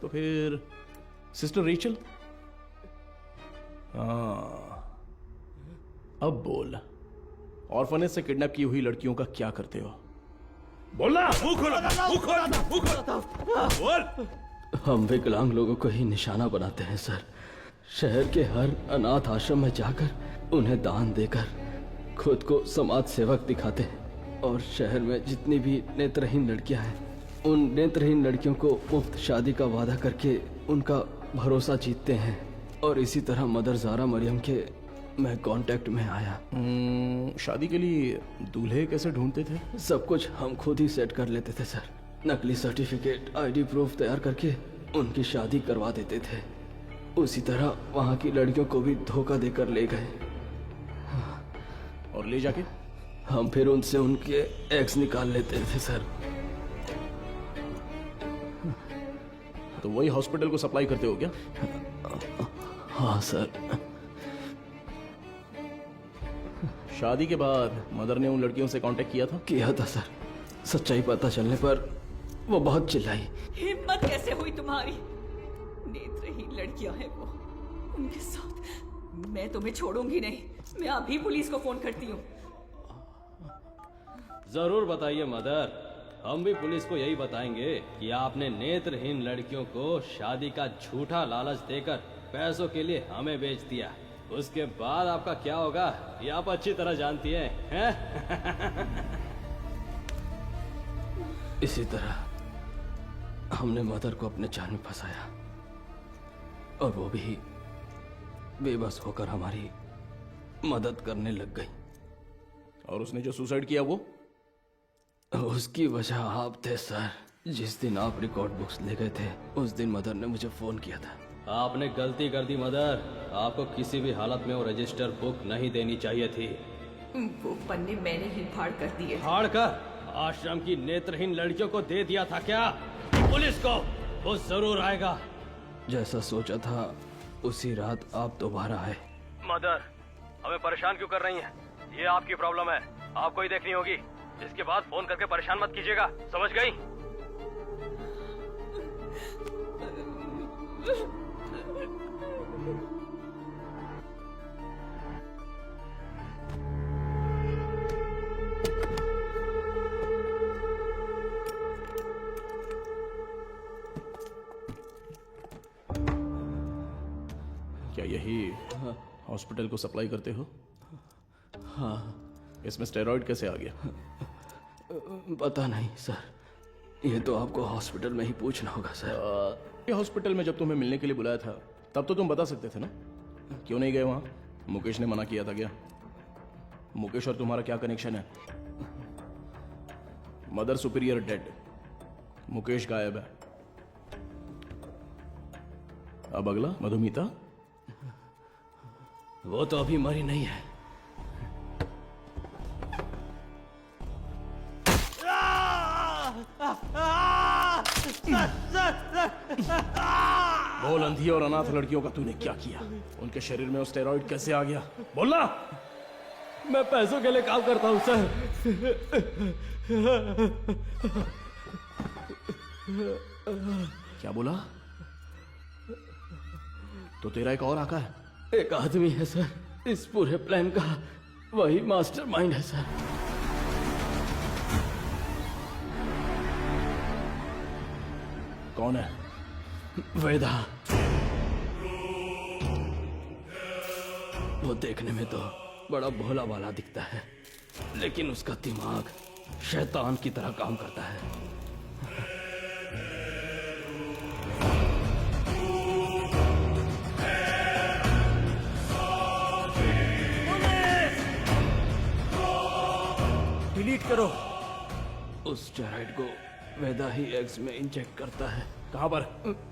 तो फिर सिस्टर रेचल? हाँ, अब बोल, ऑर्फनेज से किडनैप की हुई लड़कियों का क्या करते हो? बोलना। मुंह खोलो, मुंह खोलो, मुंह खोलो, बोल। हम विकलांग लोगों को ही निशाना बनाते हैं सर। शहर के हर अनाथ आश्रम में जाकर उन्हें दान देकर खुद को समाज सेवक दिखाते हैं, और शहर में जितनी भी नेत्रहीन लड़कियां हैं, उन नेत्रहीन लड़कियों को मुफ्त शादी का वादा करके उनका भरोसा जीतते हैं। और इसी तरह मदर जारा मरियम के मैं कांटेक्ट में आया। शादी के लिए दूल्हे कैसे ढूंढते थे? सब कुछ हम खुद ही सेट कर लेते थे सर। नकली सर्टिफिकेट, आईडी प्रूफ तैयार करके उनकी शादी करवा देते थे। उसी तरह वहाँ की लड़कियों को भी धोखा देकर ले गए। और ले जाके हम फिर उनसे उनके एग्स निकाल लेते थे सर। तो वही हॉस्पिटल को सप्लाई करते हो क्या? हाँ सर। शादी के बाद मदर ने उन लड़कियों से कांटेक्ट किया था? किया था सर। सच्चाई पता चलने पर वो बहुत चिल्लाई। हिम्मत कैसे हुई तुम्हारी? नेत्रहीन लड़कियां हैं वो, उनके साथ मैं तुम्हें छोड़ूंगी नहीं। मैं अभी पुलिस को फोन करती हूँ। जरूर बताइए मदर, हम भी पुलिस को यही बताएंगे कि आपने नेत्रहीन लड़कियों को शादी का झूठा लालच देकर पैसों के लिए हमें बेच दिया। उसके बाद आपका क्या होगा ये आप अच्छी तरह जानती हैं? इसी तरह हमने मदर को अपने जाल में फंसाया, और वो भी बेबस होकर हमारी मदद करने लग गई। और उसने जो सुसाइड किया वो? उसकी वजह आप थे सर। जिस दिन आप रिकॉर्ड बुक्स ले गए थे, उस दिन मदर ने मुझे फोन किया था। आपने गलती कर दी मदर, आपको किसी भी हालत में वो रजिस्टर बुक नहीं देनी चाहिए थी। वो पन्ने मैंने ही फाड़ कर दिए। फाड़ कर आश्रम की नेत्रहीन लड़कियों को दे दिया था क्या? पुलिस को वो जरूर आएगा। जैसा सोचा था उसी रात आप दोबारा आए। मदर, हमें परेशान क्यों कर रही हैं? ये आपकी प्रॉब्लम है, आपको ही देखनी होगी। इसके बाद फोन करके परेशान मत कीजिएगा, समझ गई? क्या यही हॉस्पिटल को सप्लाई करते हो? हाँ। इसमें स्टेरॉइड कैसे आ गया? पता नहीं सर, ये तो आपको हॉस्पिटल में ही पूछना होगा सर। ये हॉस्पिटल में जब तुम्हें मिलने के लिए बुलाया था तब तो तुम बता सकते थे ना, क्यों नहीं गए वहां? मुकेश ने मना किया था क्या? मुकेश और तुम्हारा क्या कनेक्शन है? मदर सुपीरियर डेड, मुकेश गायब है। अब अगला मधुमिता, वो तो अभी मरी नहीं है। बोल, अंधी और अनाथ लड़कियों का तूने क्या किया? उनके शरीर में स्टेरॉइड कैसे आ गया? बोलना। मैं पैसों के लिए काम करता हूं सर। क्या बोला? तो तेरा एक और आका है? एक आदमी है सर, इस पूरे प्लान का वही मास्टरमाइंड है सर। कौन है? वेदा। वो देखने में तो बड़ा भोला भाला दिखता है, लेकिन उसका दिमाग शैतान की तरह काम करता है। डिलीट करो। उस स्टेरॉइड को वेदा ही एग्स में इंजेक्ट करता है। कहां पर?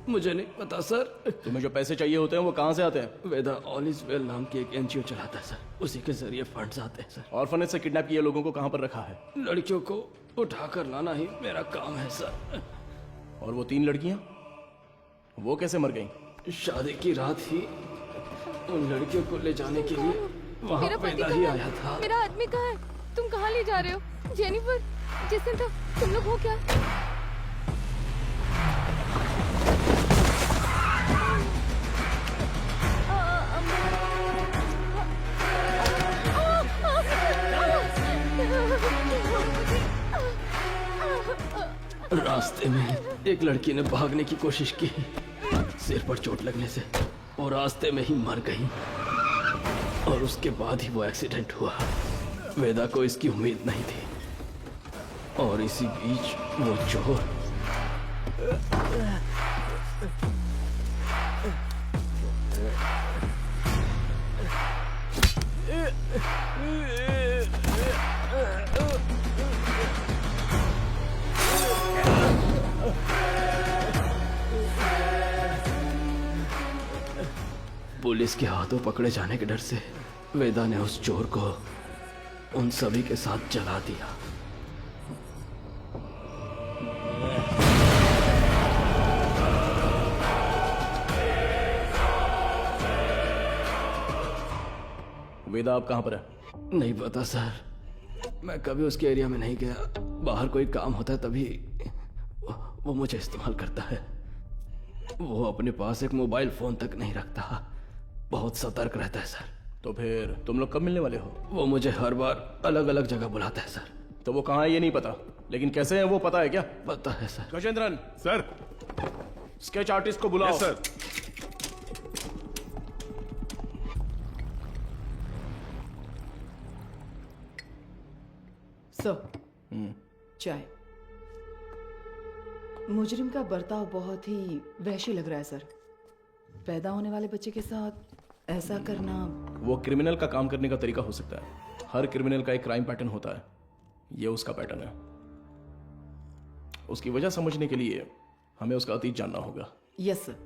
मुझे नहीं पता सर। तुम्हें जो पैसे चाहिए होते हैं वो कहां से आते हैं? वेदा ऑल इज वेल नाम की एक एनजीओ चलाता है सर, उसी के जरिए फंड्स आते हैं सर। ऑर्फनेज से किडनैप किए लोगों को कहां पर रखा है? लड़कियों को उठाकर लाना ही मेरा काम है सर। और वो 3 लड़कियां, वो कैसे मर गईं? शादी की रात ही उन लड़कियों को ले जाने के लिए वहाँ मेरा पति वेदा कहाँ ही है? आया था। मेरा आदमी कहाँ है? तुम कहाँ ले जा रहे हो? जेनिफर, जेसिंथा, तुम लोग हो क्या? रास्ते में एक लड़की ने भागने की कोशिश की, सिर पर चोट लगने से वो रास्ते में ही मर गई और उसके बाद ही वो एक्सीडेंट हुआ। वेदा को इसकी उम्मीद नहीं थी और इसी बीच वो चोर पुलिस के हाथों पकड़े जाने के डर से वेदा ने उस चोर को उन सभी के साथ जला दिया। वेदा आप कहां पर है? नहीं पता सर, मैं कभी उसके एरिया में नहीं गया। बाहर कोई काम होता है तभी वो मुझे इस्तेमाल करता है। वो अपने पास एक मोबाइल फोन तक नहीं रखता, बहुत सतर्क रहता है सर। तो फिर तुम लोग कब मिलने वाले हो? वो मुझे हर बार अलग अलग जगह बुलाता है सर। तो वो कहाँ है ये नहीं पता, लेकिन कैसे है वो पता है क्या? पता है sir. Gajendran sir, sketch artist को बुलाओ। Yes sir. सर, चाय। मुजरिम का बर्ताव बहुत ही वहशी लग रहा है सर। पैदा होने वाले बच्चे के साथ ऐसा करना। वो क्रिमिनल का काम करने का तरीका हो सकता है। हर क्रिमिनल का एक क्राइम पैटर्न होता है, ये उसका पैटर्न है। उसकी वजह समझने के लिए हमें उसका अतीत जानना होगा। Yes sir.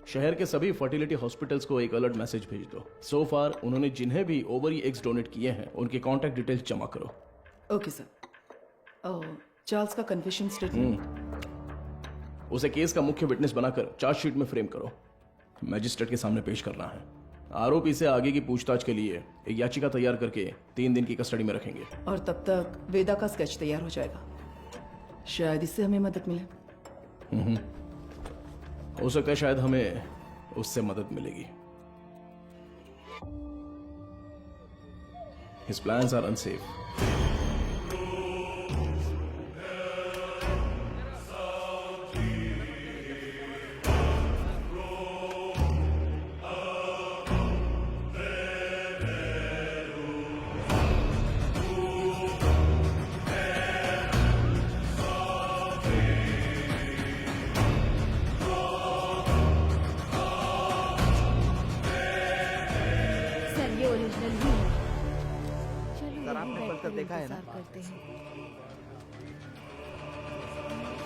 शहर के सभी फर्टिलिटी हॉस्पिटल्स को एक अलर्ट मैसेज भेज दो। सो फार उन्होंने जिन्हें भी ओवरी एग्स डोनेट किए हैं उनके कॉन्टैक्ट डिटेल्स जमा करो। Okay sir. चार्ल्स का कन्फेशन स्टेटमेंट उसे केस का मुख्य विटनेस बनाकर चार्जशीट में फ्रेम करो। मैजिस्ट्रेट के सामने पेश करना है। आरोपी से आगे की पूछताछ के लिए एक याचिका तैयार करके 3 दिन की कस्टडी में रखेंगे। और तब तक वेदा का स्केच तैयार हो जाएगा। शायद इससे हमें मदद मिले। हो सकता है शायद हमें उससे मदद मिलेगी। His plans are unsafe. देखा है ना?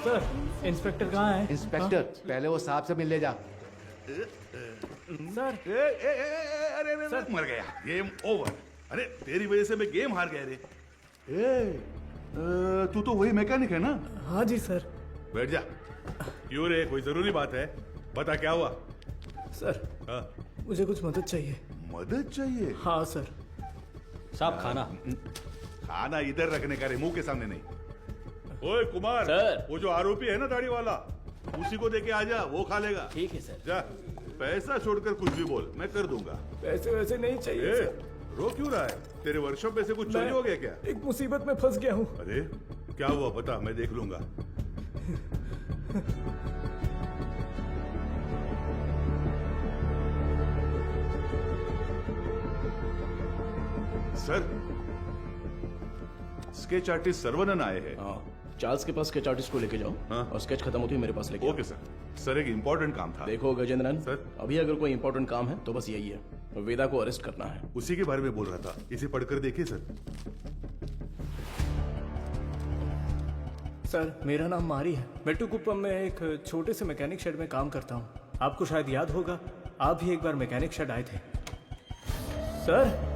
सर, इंस्पेक्टर कहाँ है? इंस्पेक्टर, पहले वो साहब से मिल ले जा। सर, अरे मर गया। Game over. अरे तेरी वजह से मैं गेम हार गया रे। तू तो वही मैकेनिक है ना? हाँ जी सर। बैठ जा। क्यों रे, कोई जरूरी बात है? बता क्या हुआ? सर, मुझे कुछ मदद चाहिए। मदद चाहिए? हाँ सर। साहब खाना। खाना इधर रखने का रे, मुंह के सामने नहीं। ओए कुमार, सर। वो जो आरोपी है ना दाढ़ी वाला, उसी को देके आ जा, वो खा लेगा। ठीक है सर। जा, पैसा छोड़कर कुछ भी बोल, मैं कर दूंगा। पैसे वैसे नहीं चाहिए ए, सर। रो क्यों रहा है? तेरे वर्कशॉप में से कुछ चोरी हो गया क्या? एक मुसीबत में फंस गया हूँ। अरे क्या हुआ बता, मैं देख लूंगा। सर, स्केच आर्टिस्ट सर्वनन आए हैं। हाँ, चार्ल्स के पास स्केच आर्टिस्ट को लेके जाओ। हाँ? और स्केच खत्म होती है मेरे पास लेके ओके सर। सर एक इम्पोर्टेंट काम था। देखो गजेंद्रन सर, अभी अगर कोई इम्पोर्टेंट काम है तो बस यही है, वेदा को अरेस्ट करना है। उसी के बारे में बोल रहा था, इसे पढ़कर देखिए सर। सर मेरा नाम मारी है। मेट्टुकुप्पम में एक छोटे से मैकेनिक शेड में काम करता हूँ। आपको शायद याद होगा, आप भी एक बार मैकेनिक शेड आए थे। सर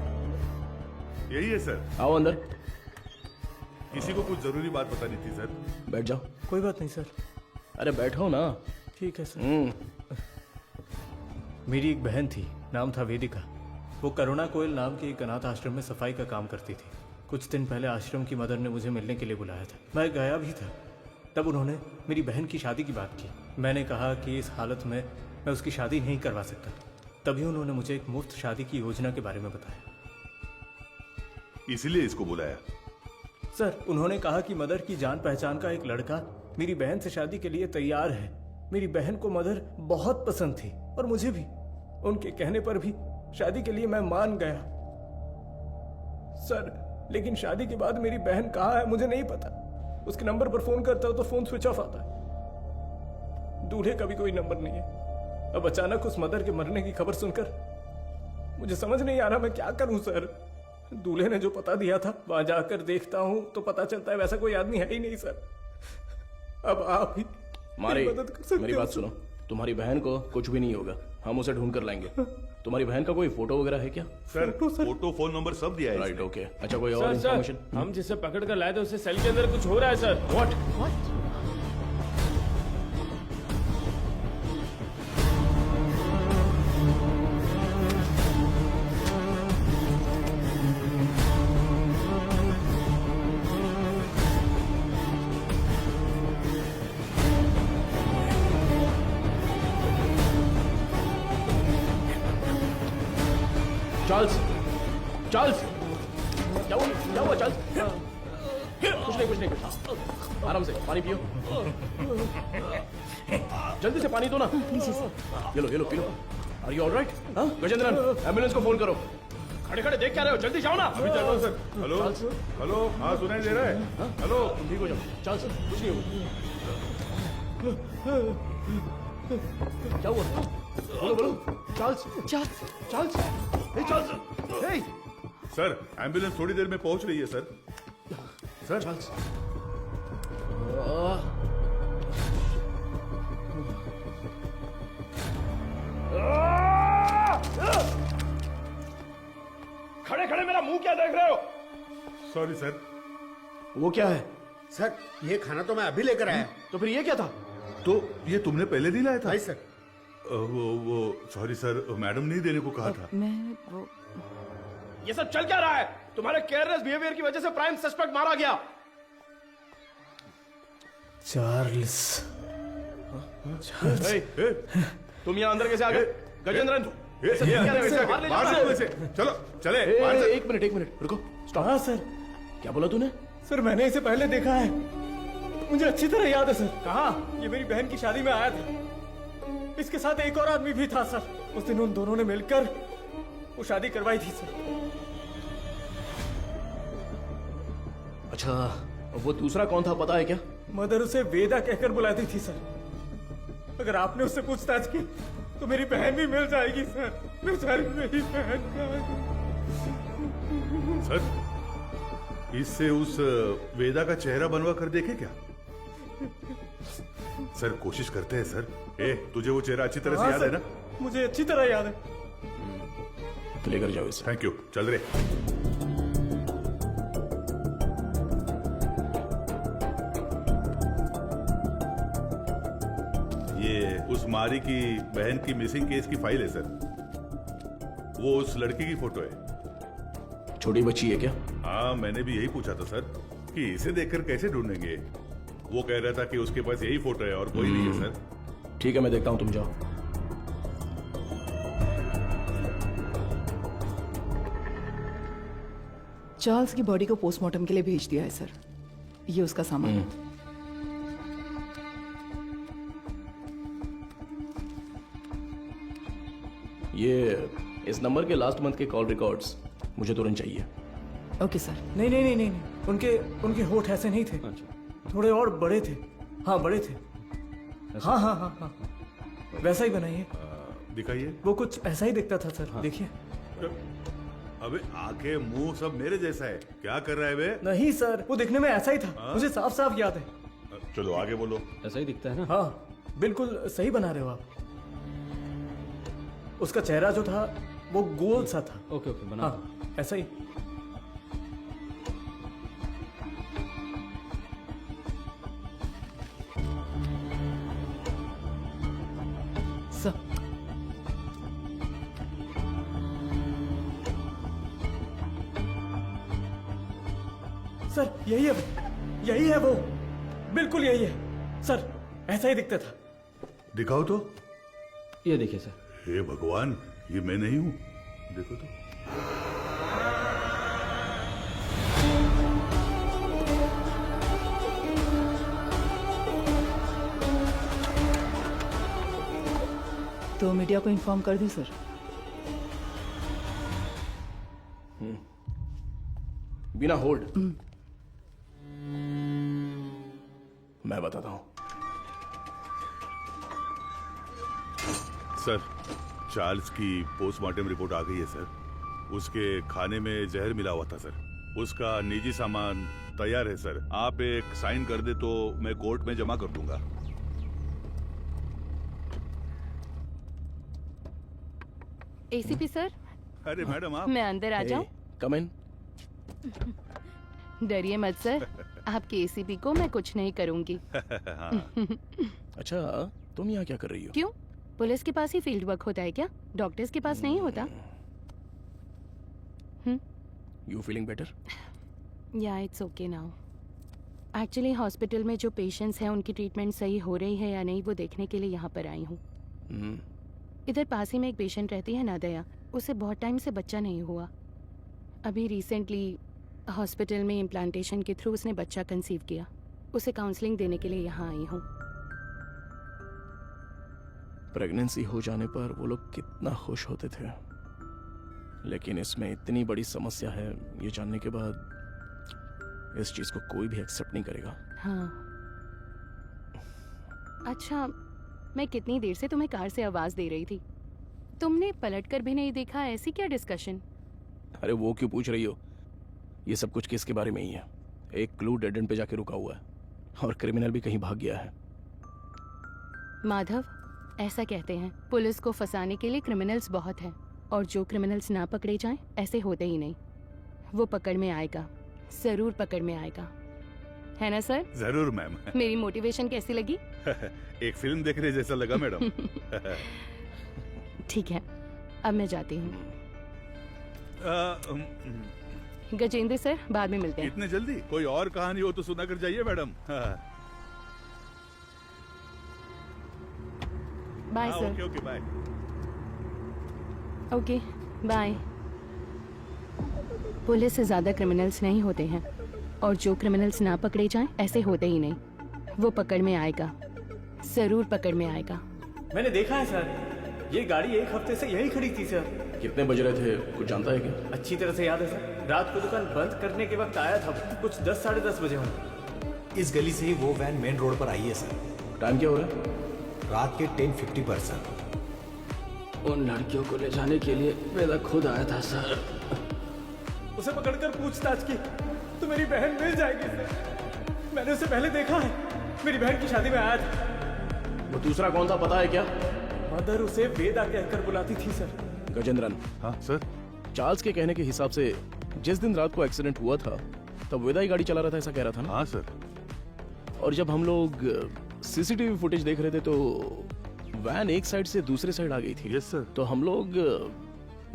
यही है सर। आओ अंदर। किसी को कुछ जरूरी बात बतानी थी सर। बैठ जाओ। कोई बात नहीं सर। अरे बैठो ना। ठीक है सर। मेरी एक बहन थी, नाम था वेदिका। वो करुणा कोयल नाम के एक अनाथ आश्रम में सफाई का काम करती थी। कुछ दिन पहले आश्रम की मदर ने मुझे मिलने के लिए बुलाया था। मैं गया भी था। तब उन्होंने मेरी बहन की शादी की बात की। मैंने कहा कि इस हालत में मैं उसकी शादी नहीं करवा सकता। तभी उन्होंने मुझे एक मुफ्त शादी की योजना के बारे में बताया। इसीलिए इसको बुलाया? सर उन्होंने कहा कि मदर की जान पहचान का एक लड़का मेरी बहन से शादी के लिए तैयार है। मेरी बहन को मदर बहुत पसंद थी और मुझे भी। उनके कहने पर भी शादी के लिए मैं मान गया। सर लेकिन शादी के बाद मेरी बहन कहाँ है मुझे नहीं पता। उसके नंबर पर फोन करता हूं तो फोन स्विच ऑफ आता है। दूल्हे का भी कोई नंबर नहीं है। अब अचानक उस मदर के मरने की खबर सुनकर मुझे समझ नहीं आ रहा मैं क्या करूं सर। दूल्हे ने जो पता दिया था वहां जाकर देखता हूं तो पता चलता है वैसा कोई आदमी है ही नहीं सर। अब आप ही मारी, मदद कर सकते मेरी हो बात सर। सुनो। तुम्हारी बहन को कुछ भी नहीं होगा, हम उसे ढूंढ कर लाएंगे। तुम्हारी बहन का कोई फोटो वगैरह है क्या? सर फोटो, फोन नंबर सब दिया है। Right, okay. अच्छा कोई और सर, इन्फॉर्मेशन? हम जिसे पकड़ कर लाए थे उसे सेल के अंदर कुछ हो रहा है सर। व्हाट? चार्ल्स, चार्ल्स, क्या हुआ चार्ल्स? कुछ नहीं। आराम से पानी पियो। जल्दी से पानी दो ना। ये लो पी लो। Are you alright? Gajendran, ambulance को फोन करो। खड़े खड़े देख क्या रहे हो? जल्दी जाओ ना। अभी चल रहा हूं सर। हेलो हेलो, हाँ सुनाई दे रहा है? हेलो, ठीक हो जाओ। चार्ल्स कुछ नहीं होगा। क्या हुआ? बोलो। चार्ल्स, चार्ल्स, हे चार्ल्स, हे। सर एम्बुलेंस थोड़ी देर में पहुंच रही है सर। सर चार्ल्स, खड़े खड़े मेरा मुंह क्या देख रहे हो? Sorry sir. वो क्या है? सर ये खाना तो मैं अभी लेकर आया। तो फिर ये क्या था? तो ये तुमने पहले नहीं लाया था? नहीं सर। वो सॉरी सर, मैडम ने देने को कहा था। मैं वो ये सब चल क्या रहा है? तुम्हारे केयरलेस बिहेवियर की वजह से प्राइम सस्पेक्ट मारा गया। चार्ल्स, तुम यहाँ अंदर कैसे आ गए? गजेंद्रन, चलो चले। एक मिनट रुको, स्टॉप। हाँ सर। क्या बोला तूने? सर मैंने इसे पहले देखा है, मुझे अच्छी तरह याद है सर। कहाँ? ये मेरी बहन की शादी में आया था। इसके साथ एक और आदमी भी था सर। उस दिन उन दोनों ने मिलकर वो शादी करवाई थी सर। अच्छा, वो दूसरा कौन था पता है क्या? मदर उसे वेदा कहकर बुलाती थी सर। अगर आपने उससे पूछताछ की तो मेरी बहन भी मिल जाएगी सर। बेचारी मेरी बहन सर, इससे उस वेदा का चेहरा बनवा कर देखे क्या? सर कोशिश करते हैं सर। तुझे वो चेहरा अच्छी तरह से याद है ना? मुझे अच्छी तरह याद है। लेकर जाओ इसे। थैंक यू, चल रहे। ये उस मारी की बहन की मिसिंग केस की फाइल है सर। वो उस लड़की की फोटो है। छोटी बच्ची है क्या? हाँ मैंने भी यही पूछा था सर कि इसे देखकर कैसे ढूंढेंगे। वो कह रहा था कि उसके पास यही फोटो है और कोई नहीं है सर। ठीक है, मैं देखता हूं, तुम जाओ। चार्ल्स की बॉडी को पोस्टमार्टम के लिए भेज दिया है सर। ये उसका सामान है। ये इस नंबर के लास्ट मंथ के कॉल रिकॉर्ड्स मुझे तुरंत चाहिए। Okay sir. नहीं नहीं नहीं नहीं नहीं, उनके होठ ऐसे नहीं थे। थोड़े और बड़े थे। हाँ बड़े थे। हाँ हाँ हाँ हाँ, वैसा ही बनाइए। दिखाइए। वो कुछ ऐसा ही दिखता था सर। देखिए। अबे आंखें मुंह सब मेरे जैसा है, क्या कर रहा है बे? नहीं सर, वो दिखने में ऐसा ही था। मुझे साफ साफ याद है। चलो आगे बोलो। ऐसा ही दिखता है ना? हाँ बिल्कुल सही बना रहे हो आप। उसका चेहरा जो था वो गोल सा था। ओके ओके, बना। हाँ ऐसा ही। सर यही है वो, बिल्कुल यही है सर, ऐसा ही दिखता था। दिखाओ तो। ये देखिए सर। हे भगवान, ये मैं नहीं हूं, देखो तो। तो मीडिया को इन्फॉर्म कर दें सर। बिना होल्ड मैं बताता हूं। सर, चार्ल्स की पोस्टमार्टम रिपोर्ट आ गई है सर। उसके खाने में जहर मिला हुआ था सर। उसका निजी सामान तैयार है सर। आप एक साइन कर दे तो मैं कोर्ट में जमा कर दूंगा। ACP sir. अरे मैडम आप। मैं अंदर आ जाऊं? कम इन। डरिए मत सर, आपके एसीपी को मैं कुछ नहीं करूंगी। अच्छा, तुम यहाँ क्या कर रही हो? क्यों? पुलिस के पास ही फील्ड वर्क होता है क्या? डॉक्टर्स के पास नहीं होता? You feeling better? या it's okay now. Actually hospital में जो पेशेंट्स हैं उनकी ट्रीटमेंट सही हो रही है या नहीं वो देखने के लिए यहाँ पर आई हूँ। इधर पास ही में एक पेशेंट रहती है नादया, उसे बहुत टाइम से बच्चा नहीं हुआ। अभी रिसेंटली हॉस्पिटल में इम्प्लांटेशन के थ्रू उसने बच्चा कंसीव किया। उसे काउंसलिंग देने के लिए यहाँ आई हूँ। प्रेगनेंसी हो जाने पर वो लोग कितना खुश होते थे, लेकिन इसमें इतनी बड़ी समस्या है ये जानने के बाद इस चीज को कोई भी एक्सेप्ट नहीं करेगा। हाँ। अच्छा, मैं कितनी देर से तुम्हें कार से आवाज दे रही थी, तुमने पलटकर भी नहीं देखा, ऐसी क्या डिस्कशन? अरे वो क्यों पूछ रही हो? ये सब कुछ किसके बारे में ही है। एक क्लू डेड एंड पे जाके रुका हुआ है और क्रिमिनल भी कहीं भाग गया है। माधव, ऐसा कहते हैं पुलिस को फंसाने के लिए क्रिमिनल्स बहुत हैं, और जो क्रिमिनल्स ना पकड़े जाएं ऐसे होते ही नहीं। वो पकड़ में आएगा, जरूर पकड़ में आएगा, है ना सर? जरूर मैम। मेरी मोटिवेशन कैसी लगी? एक फिल्म देखने जैसा लगा मैडम। ठीक है, अब मैं जाती हूँ। गजेंद्र सर, बाद में मिलते हैं। इतने जल्दी? कोई और कहानी हो तो सुना कर जाइए madam. Bye sir. Okay okay bye. Okay bye. Police से ज्यादा क्रिमिनल्स नहीं होते हैं, और जो क्रिमिनल्स ना पकड़े जाएं ऐसे होते ही नहीं। वो पकड़ में आएगा, जरूर पकड़ में आएगा। मैंने देखा है सर, ये गाड़ी एक हफ्ते से यही खड़ी थी सर। कितने बज रहे थे कुछ जानता है क्या? अच्छी तरह से याद है सर, रात को दुकान बंद करने के वक्त आया था, कुछ 10 साढ़े 10 बजे होंगे। इस गली से ही वो वैन मेन रोड पर आई है सर। टाइम क्या हो रहा है? रात के 10:50 पर सर। उन लड़कियों को ले जाने के लिए वेदा खुद आया था सर। उसे पकड़कर पूछताछ की तो मेरी बहन मिल जाएगी सर। मैंने उसे पहले देखा है, मेरी बहन की शादी में आया था। वो दूसरा कौन था पता है क्या? मदर उसे वेदा कहकर बुलाती थी सर। गजेंद्रन। हाँ सर। चार्ल्स के कहने के हिसाब से जिस दिन रात को एक्सीडेंट हुआ था तब वेदा ही गाड़ी चला रहा था, ऐसा कह रहा था ना? हाँ सर। और जब हम लोग सीसीटीवी फुटेज देख रहे थे तो वैन एक साइड से दूसरे साइड आ गई थी। Yes sir. तो हम लोग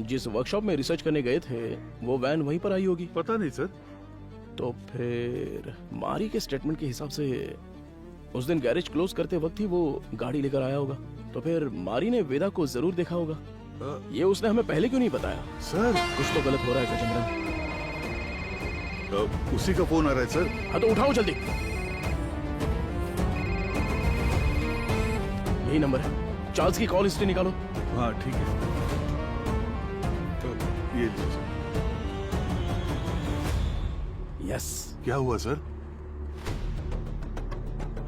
जिस वर्कशॉप में रिसर्च करने गए थे वो वैन वहीं पर आई होगी। पता नहीं सर। तो फिर मारी के स्टेटमेंट के हिसाब से उस दिन गैरेज क्लोज करते वक्त ही वो गाड़ी लेकर आया होगा, तो फिर मारी ने वेदा को जरूर देखा होगा। ये उसने हमें पहले क्यों नहीं बताया? सर कुछ तो गलत हो रहा है गजेंद्रन। उसी का फोन आ रहा है सर। हाँ तो उठाओ जल्दी। यही नंबर है, चार्ल्स की कॉल हिस्ट्री निकालो। हाँ ठीक है, ये लीजिए। यस। क्या हुआ sir?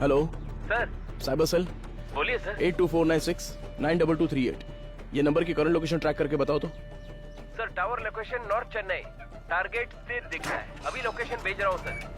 Hello sir. Cyber cell. बोलिए सर। 8249692238। ये नंबर की करंट लोकेशन ट्रैक करके बताओ तो। Sir tower location north Chennai, target स्थिर दिख रहा है, अभी लोकेशन भेज रहा हूँ सर।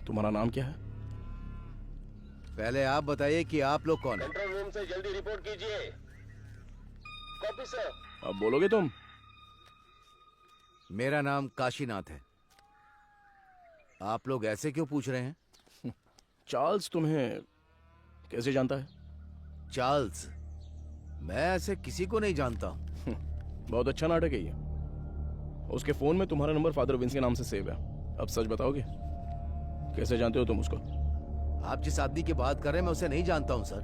तुम्हारा नाम क्या है? पहले आप बताइए कि आप लोग कौन हैं? कंट्रोल रूम से जल्दी रिपोर्ट कीजिए। Copy sir. अब बोलोगे तुम? मेरा नाम काशीनाथ है। आप लोग ऐसे क्यों पूछ रहे हैं? चार्ल्स तुम्हें कैसे जानता है? चार्ल्स? मैं ऐसे किसी को नहीं जानता हूं। बहुत अच्छा नाटक है ये। उसके फोन में तुम्हारा नंबर फादर विंस के नाम से सेव है। अब सच बताओगे, कैसे जानते हो तुम उसको? आप जिस आदमी की बात कर रहे हैं मैं उसे नहीं जानता हूं सर।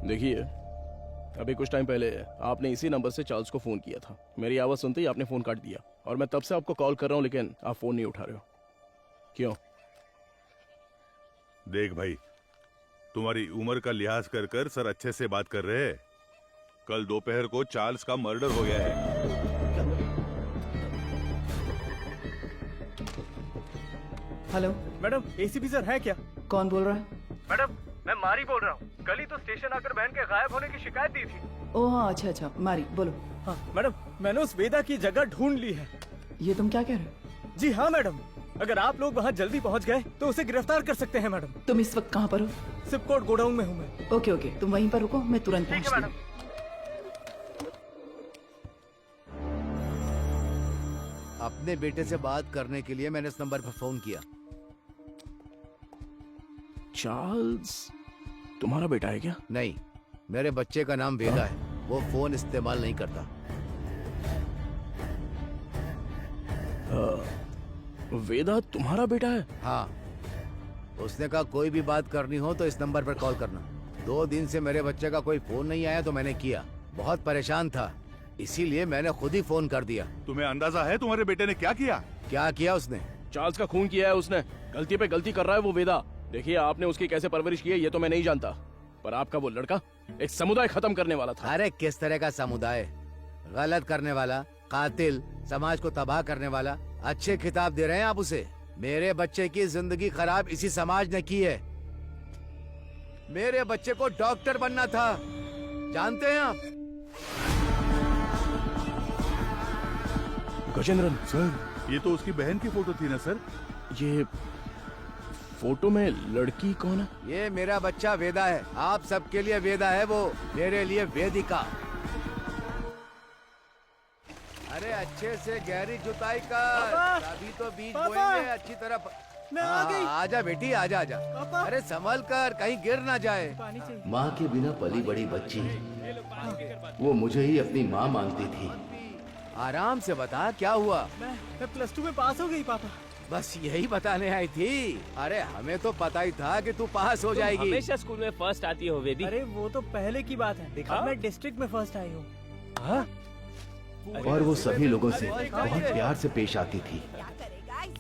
देखिए, अभी कुछ टाइम पहले आपने इसी नंबर से चार्ल्स को फोन किया था। मेरी आवाज सुनते ही आपने फोन काट दिया और मैं तब से आपको कॉल कर रहा हूं, लेकिन आप फोन नहीं उठा रहे हो। क्यों? देख भाई, तुम्हारी उम्र का लिहाज कर कर सर अच्छे से बात कर रहे हैं। कल दोपहर को चार्ल्स का मर्डर हो गया है। हेलो मैडम, एसीपी सर है क्या? कौन बोल रहा है? मैडम, मैं मारी बोल रहा हूँ। कल ही तो स्टेशन आकर बहन के गायब होने की शिकायत दी थी। ओह हाँ, अच्छा अच्छा, मारी बोलो। हाँ मैडम, मैंने उस वेदा की जगह ढूंढ ली है। ये तुम क्या कह रहे हो? जी हाँ मैडम, अगर आप लोग वहाँ जल्दी पहुँच गए तो उसे गिरफ्तार कर सकते हैं मैडम। तुम इस वक्त कहाँ पर हो? सिपकोट गोडाउन में हूँ मैं। ओके ओके, तुम वहीं पर रुको, मैं तुरंत पहुँचती हूँ। अपने बेटे से बात करने के लिए मैंने इस नंबर पर फोन किया। चार्ल्स तुम्हारा बेटा है क्या? नहीं, मेरे बच्चे का नाम वेदा है। वो फोन इस्तेमाल नहीं करता। वेदा तुम्हारा बेटा है? हाँ, उसने कहा कोई भी बात करनी हो तो इस नंबर पर कॉल करना। 2 दिन से मेरे बच्चे का कोई फोन नहीं आया तो मैंने किया। बहुत परेशान था, इसीलिए मैंने खुद ही फोन कर दिया। तुम्हें अंदाजा है तुम्हारे बेटे ने क्या किया? क्या किया उसने? चार्ल्स का खून किया है उसने। गलती पे गलती कर रहा है वो वेदा। देखिए, आपने उसकी कैसे परवरिश की है ये तो मैं नहीं जानता, पर आपका वो लड़का एक समुदाय खत्म करने वाला था। अरे किस तरह का समुदाय? गलत करने वाला, कातिल, समाज को तबाह करने वाला। अच्छे खिताब दे रहे हैं आप उसे। मेरे बच्चे की जिंदगी खराब इसी समाज ने की है। मेरे बच्चे को डॉक्टर बनना था, जानते हैं आप? गजेंद्रन सर, ये तो उसकी बहन की फोटो थी ना सर? ये फोटो में लड़की कौन है? ये मेरा बच्चा वेदा है। आप सबके लिए वेदा है वो, मेरे लिए वेदिका। अरे अच्छे से गहरी जुताई कर, अभी तो बीज बोएंगे अच्छी तरह। मैं आ गई। आजा बेटी, आजा आजा। अरे संभल कर, कहीं गिर ना जाए। माँ के बिना पली बड़ी बच्ची, वो मुझे ही अपनी माँ मानती थी। आराम से बता, क्या हुआ? मैं +2 में पास हो गई पापा। बस यही बताने आई थी। अरे हमें तो पता ही था कि तू पास हो जाएगी। हमेशा स्कूल में फर्स्ट आती हो वेदी। अरे वो तो पहले की बात है। अब मैं डिस्ट्रिक्ट में फर्स्ट आई हूँ। और वो सभी लोगों से बहुत प्यार से पेश आती थी।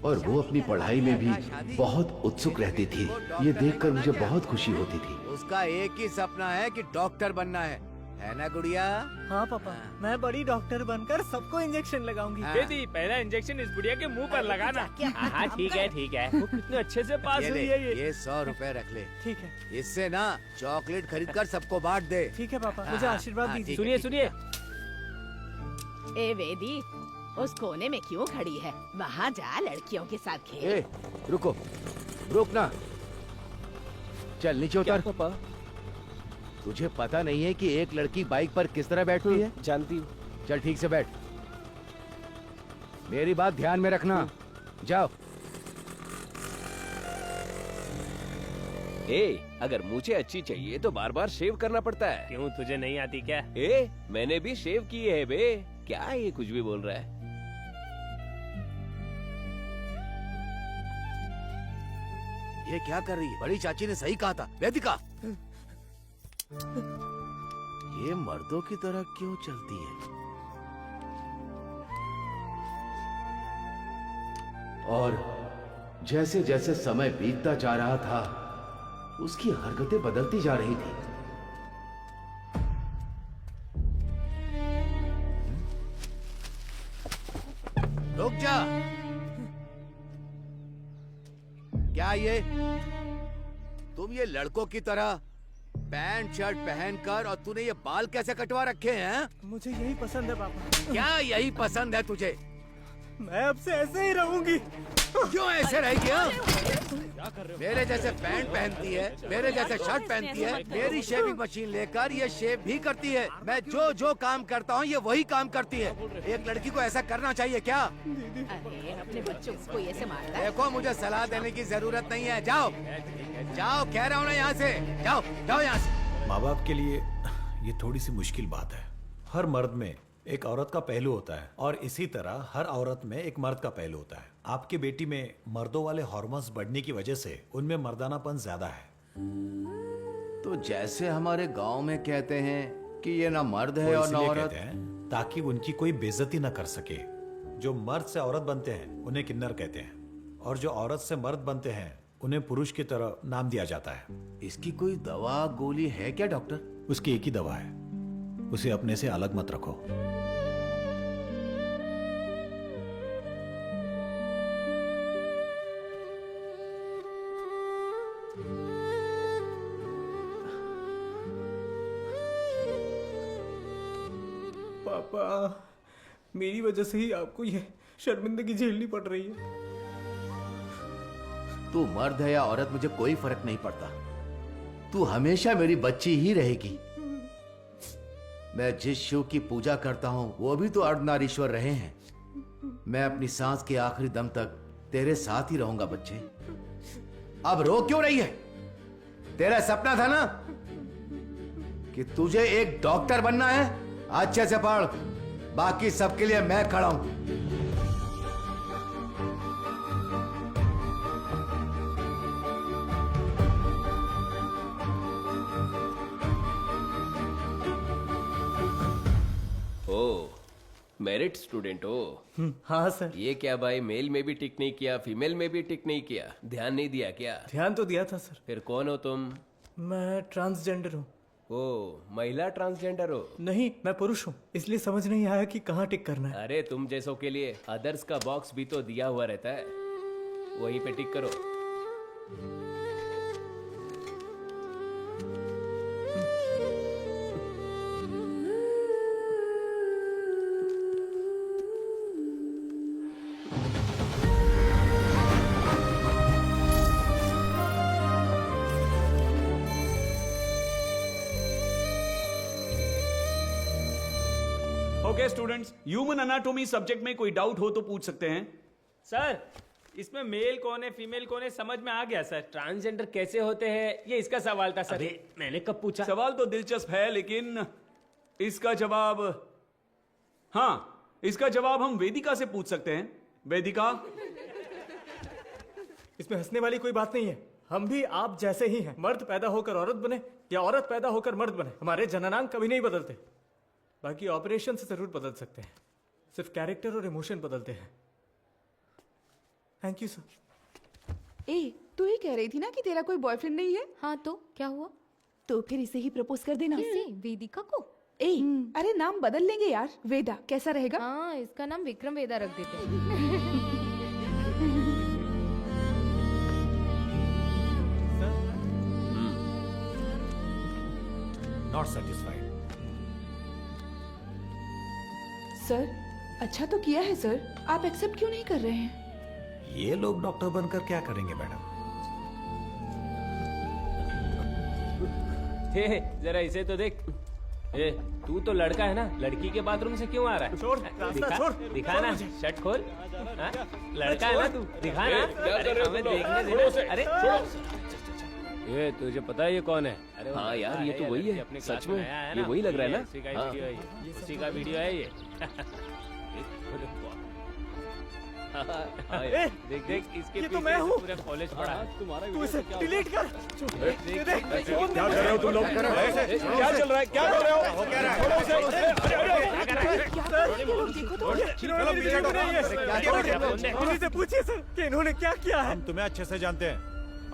और वो अपनी पढ़ाई में भी बहुत उत्सुक रहती थी। ये देखकर मुझे बहुत खुशी होती थी। उसका एक ही सपना है कि डॉक्टर बनना है ना गुड़िया? हाँ पापा, मैं बड़ी डॉक्टर बनकर सबको इंजेक्शन लगाऊंगी। बेटी पहला इंजेक्शन इस बुढ़िया के मुंह पर लगाना। हाँ ठीक है ठीक है। वो कितने अच्छे से पास हुई है ये 100 रुपए रख ले। ठीक है। इससे ना चॉकलेट खरीद कर सबको बांट दे। ठीक है पापा, मुझे आशीर्वाद दीजिए। सुनिए सुनिए, ए वेदी, उस कोने में क्यों खड़ी है? वहाँ जा, लड़कियों के साथ खेल। रुको, रुक ना, चल नीचे उतर। पापा, तुझे पता नहीं है कि एक लड़की बाइक पर किस तरह बैठती है? जानती हूँ। चल ठीक से बैठ, मेरी बात ध्यान में रखना। जाओ। अगर मुझे अच्छी चाहिए तो बार बार शेव करना पड़ता है। क्यों, तुझे नहीं आती क्या? मैंने भी शेव की है बे। क्या ये कुछ भी बोल रहा है? ये क्या कर रही है? बड़ी चाची ने सही कहा था, वेदिका। ये मर्दों की तरह क्यों चलती है? और जैसे जैसे समय बीतता जा रहा था, उसकी हरकतें बदलती जा रही थी। रुक जा। क्या ये तुम ये लड़कों की तरह पैंट शर्ट पहनकर, और तूने ये बाल कैसे कटवा रखे हैं? मुझे यही पसंद है पापा। क्या यही पसंद है तुझे? मैं अब से ऐसे ही रहूंगी। क्यों ऐसे रहेगी? मेरे जैसे पैंट पहनती है, मेरे जैसे शर्ट पहनती है, मेरी शेविंग मशीन लेकर ये शेव भी करती है। मैं जो जो काम करता हूँ ये वही काम करती है। एक लड़की को ऐसा करना चाहिए क्या? अरे अपने बच्चों को ऐसे मारता है? देखो, मुझे सलाह देने की जरूरत नहीं है। जाओ जाओ, कह रहा हूँ ना, यहाँ से जाओ, जाओ यहाँ से। माँ बाप के लिए ये थोड़ी सी मुश्किल बात है। हर मर्द में एक औरत का पहलू होता है, और इसी तरह हर औरत में एक मर्द का पहलू होता है। आपकी बेटी में मर्दों वाले हार्मोन्स बढ़ने की वजह से उनमें मर्दानापन ज्यादा है। तो जैसे हमारे गांव में कहते हैं कि ये ना मर्द है वो और ना इसलिए औरत। कहते हैं ताकि उनकी कोई बेइज्जती न कर सके। जो मर्द से औरत बनते हैं उन्हें किन्नर कहते हैं, और जो औरत से मर्द बनते हैं उन्हें पुरुष की तरह नाम दिया जाता है। इसकी कोई दवा गोली है क्या डॉक्टर? उसकी एक ही दवा है, उसे अपने से अलग मत रखो। पापा, मेरी वजह से ही आपको ये शर्मिंदगी झेलनी पड़ रही है। तू मर्द है या औरत, मुझे कोई फर्क नहीं पड़ता। तू हमेशा मेरी बच्ची ही रहेगी। मैं जिस शिव की पूजा करता हूं वो भी तो अर्धनारीश्वर रहे हैं। मैं अपनी सांस के आखिरी दम तक तेरे साथ ही रहूंगा बच्चे। अब रो क्यों रही है? तेरा सपना था ना कि तुझे एक डॉक्टर बनना है? अच्छे से पढ़, बाकी सबके लिए मैं खड़ा हूं। मेरिट स्टूडेंट हो? हाँ सर। ये क्या भाई, मेल में भी टिक नहीं किया, फीमेल में भी टिक नहीं किया, ध्यान नहीं दिया क्या? ध्यान तो दिया था सर। फिर कौन हो तुम? मैं ट्रांसजेंडर हूँ। ओ, महिला ट्रांसजेंडर हो? नहीं, मैं पुरुष हूँ, इसलिए समझ नहीं आया कि कहाँ टिक करना है। अरे तुम जैसों के लिए अदर्स का बॉक्स भी तो दिया हुआ रहता है, वहीं पे टिक करो। Okay students, human anatomy subject में कोई डाउट हो तो पूछ सकते हैं। सर, इसमें मेल कौन है फीमेल कौन है समझ में आ गया सर। ट्रांसजेंडर कैसे होते हैं ये इसका सवाल था सर। मैंने कब पूछा? सवाल तो दिलचस्प है, लेकिन इसका जवाब, हाँ, इसका जवाब हम वेदिका से पूछ सकते हैं। वेदिका, इसमें हंसने वाली कोई बात नहीं है। हम भी आप जैसे ही हैं। मर्द पैदा होकर औरत बने या औरत पैदा होकर मर्द बने, हमारे जननांग कभी नहीं बदलते। बाकी ऑपरेशन से जरूर बदल सकते हैं, सिर्फ कैरेक्टर और इमोशन बदलते हैं। Thank you sir. ए तू ही कह रही थी ना कि तेरा कोई बॉयफ्रेंड नहीं है? हाँ तो क्या हुआ? तो फिर इसे ही प्रपोज कर देना। किसे? वेदिका को? ए अरे नाम बदल लेंगे यार, वेदा कैसा रहेगा? हाँ इसका नाम विक्रम वेदा रख देते हैं। Not satisfied. सर अच्छा तो किया है सर, आप एक्सेप्ट क्यों नहीं कर रहे हैं? ये लोग डॉक्टर बनकर क्या करेंगे मैडम? हे जरा इसे तो देख। ए तू तो लड़का है ना, लड़की के बाथरूम से क्यों आ रहा है? छोड़, रास्ता दिखा, छोड़, दिखा छोड़ ना, मुझे। शर्ट खोल। हाँ? लड़का है ना तू, दिखा ना। क्या कर अरे रहे हो हमें तुम लोग? देखने दे छोड़ो ना। उसे, अरे ये तुझे पता है ये कौन है? अरे वो हाँ यार, लड़का ये तो वही है। अपने सच क्लास में, आया है ये ना, वही लग रहा है ना? उसी का हाँ। वीडियो है ये, उसी का वीडियो है ये। ए, देख देख इसके ये तो पीछे मैं हूँ। पूरा कॉलेज पड़ा है। तुम्हारा तू इसे डिलीट कर। क्या कर रहे हो तुम लोग? क्या चल रहा है? क्या कर रहे हो? छोड़ो उसे। पुलिस से पूछिए सर कि इन्होंने क्या किया है। हम तुम्हें अच्छे से जानते हैं।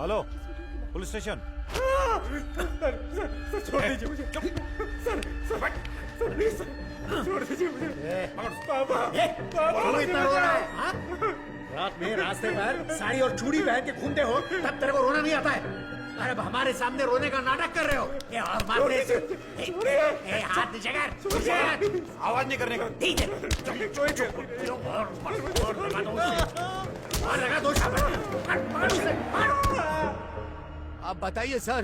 Hello police station. सर छोड़ दीजिए मुझे। सर प्लीज छोड़ दीजिए मुझे। पापा क्यों इतना रो रहा है? हाँ? रात में रास्ते पर साड़ी और चूड़ी पहन के घूमते हो तब तेरे को रोना नहीं आता है? अरे अब हमारे सामने रोने का नाटक कर रहे हो। ये और मारने से हाथ नीचे कर। आवाज नहीं करने का। ठीक है और लगा दो अब बताइए सर,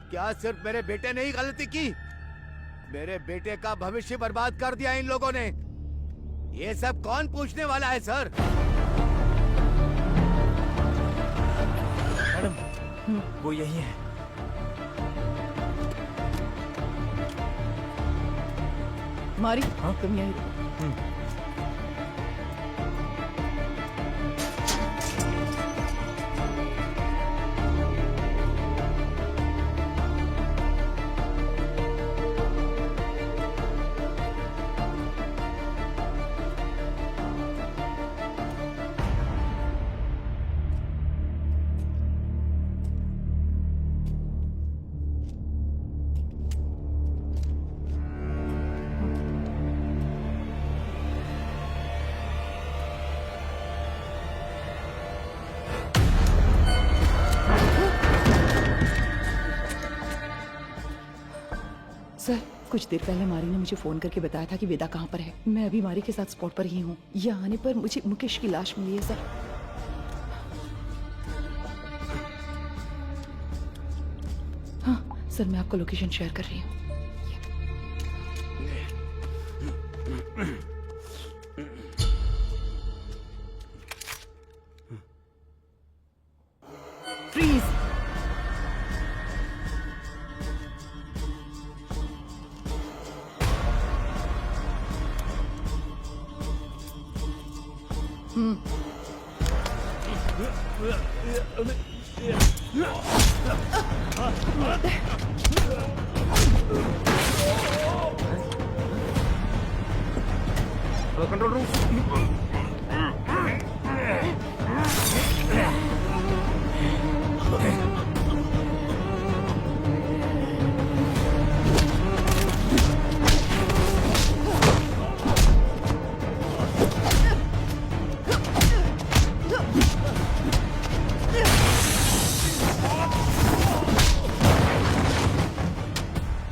क्या सिर्फ मेरे बेटे ने ही गलती की? मेरे बेटे का भविष्य बर्बाद कर दिया इन लोगों ने। ये सब कौन पूछने वाला है सर? मैडम वो यही है। मारी तुम यही रुको। सर कुछ देर पहले मारी ने मुझे फोन करके बताया था कि वेदा कहाँ पर है। मैं अभी मारी के साथ स्पॉट पर ही हूँ। यहाँ आने पर मुझे मुकेश की लाश मिली है सर। हाँ सर मैं आपको लोकेशन शेयर कर रही हूँ। फ्रीज। Control room.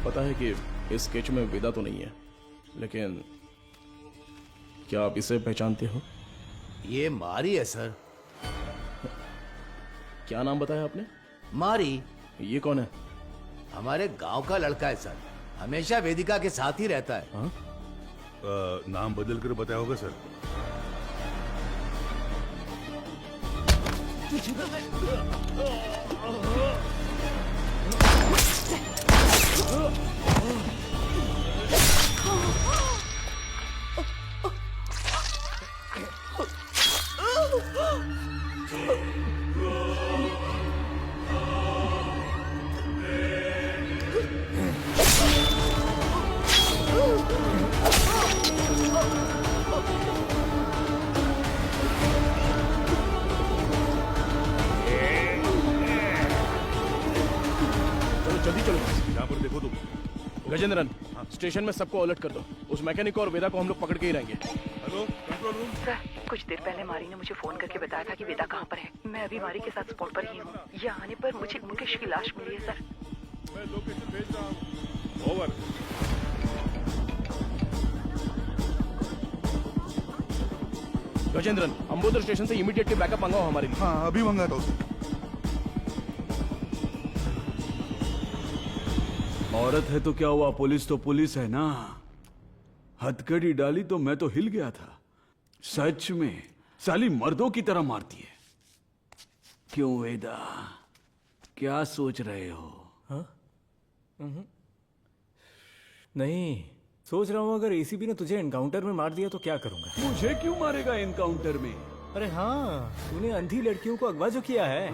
पता है कि इस स्केच में वेदा तो नहीं है, लेकिन क्या आप इसे पहचानते हो? ये मारी है सर। क्या नाम बताया आपने? मारी। ये कौन है? हमारे गांव का लड़का है सर, हमेशा वेदिका के साथ ही रहता है। हाँ? नाम बदल कर बताया होगा सर। गजेंद्रन, स्टेशन में सबको अलर्ट कर दो। उस मैकेनिक और वेदा को हम लोग पकड़ के ही रहेंगे। Hello control room. सर, कुछ देर पहले मारी ने मुझे फोन करके बताया था कि वेदा कहाँ पर है। मैं अभी मारी के साथ स्पॉट पर ही हूँ। यहाँ आने पर मुझे मुकेश की लाश मिली है सर। मैं लोकेशन भेज रहा हूँ। ओवर। गजेंद्रन, अंबोदर स्टेशन से इमीडिएटली बैकअप मंगाओ हमारे लिए। हाँ अभी मंगाता हूँ। औरत है तो क्या हुआ, पुलिस तो पुलिस है ना। हथकड़ी डाली तो मैं तो हिल गया था। सच में साली मर्दों की तरह मारती है। क्यों वेदा, क्या सोच रहे हो? हाँ? नहीं, सोच रहा हूँ अगर एसीपी ने तुझे एनकाउंटर में मार दिया तो क्या करूंगा। मुझे क्यों मारेगा एनकाउंटर में? अरे हाँ, तूने अंधी लड़कियों को अगवा जो किया है।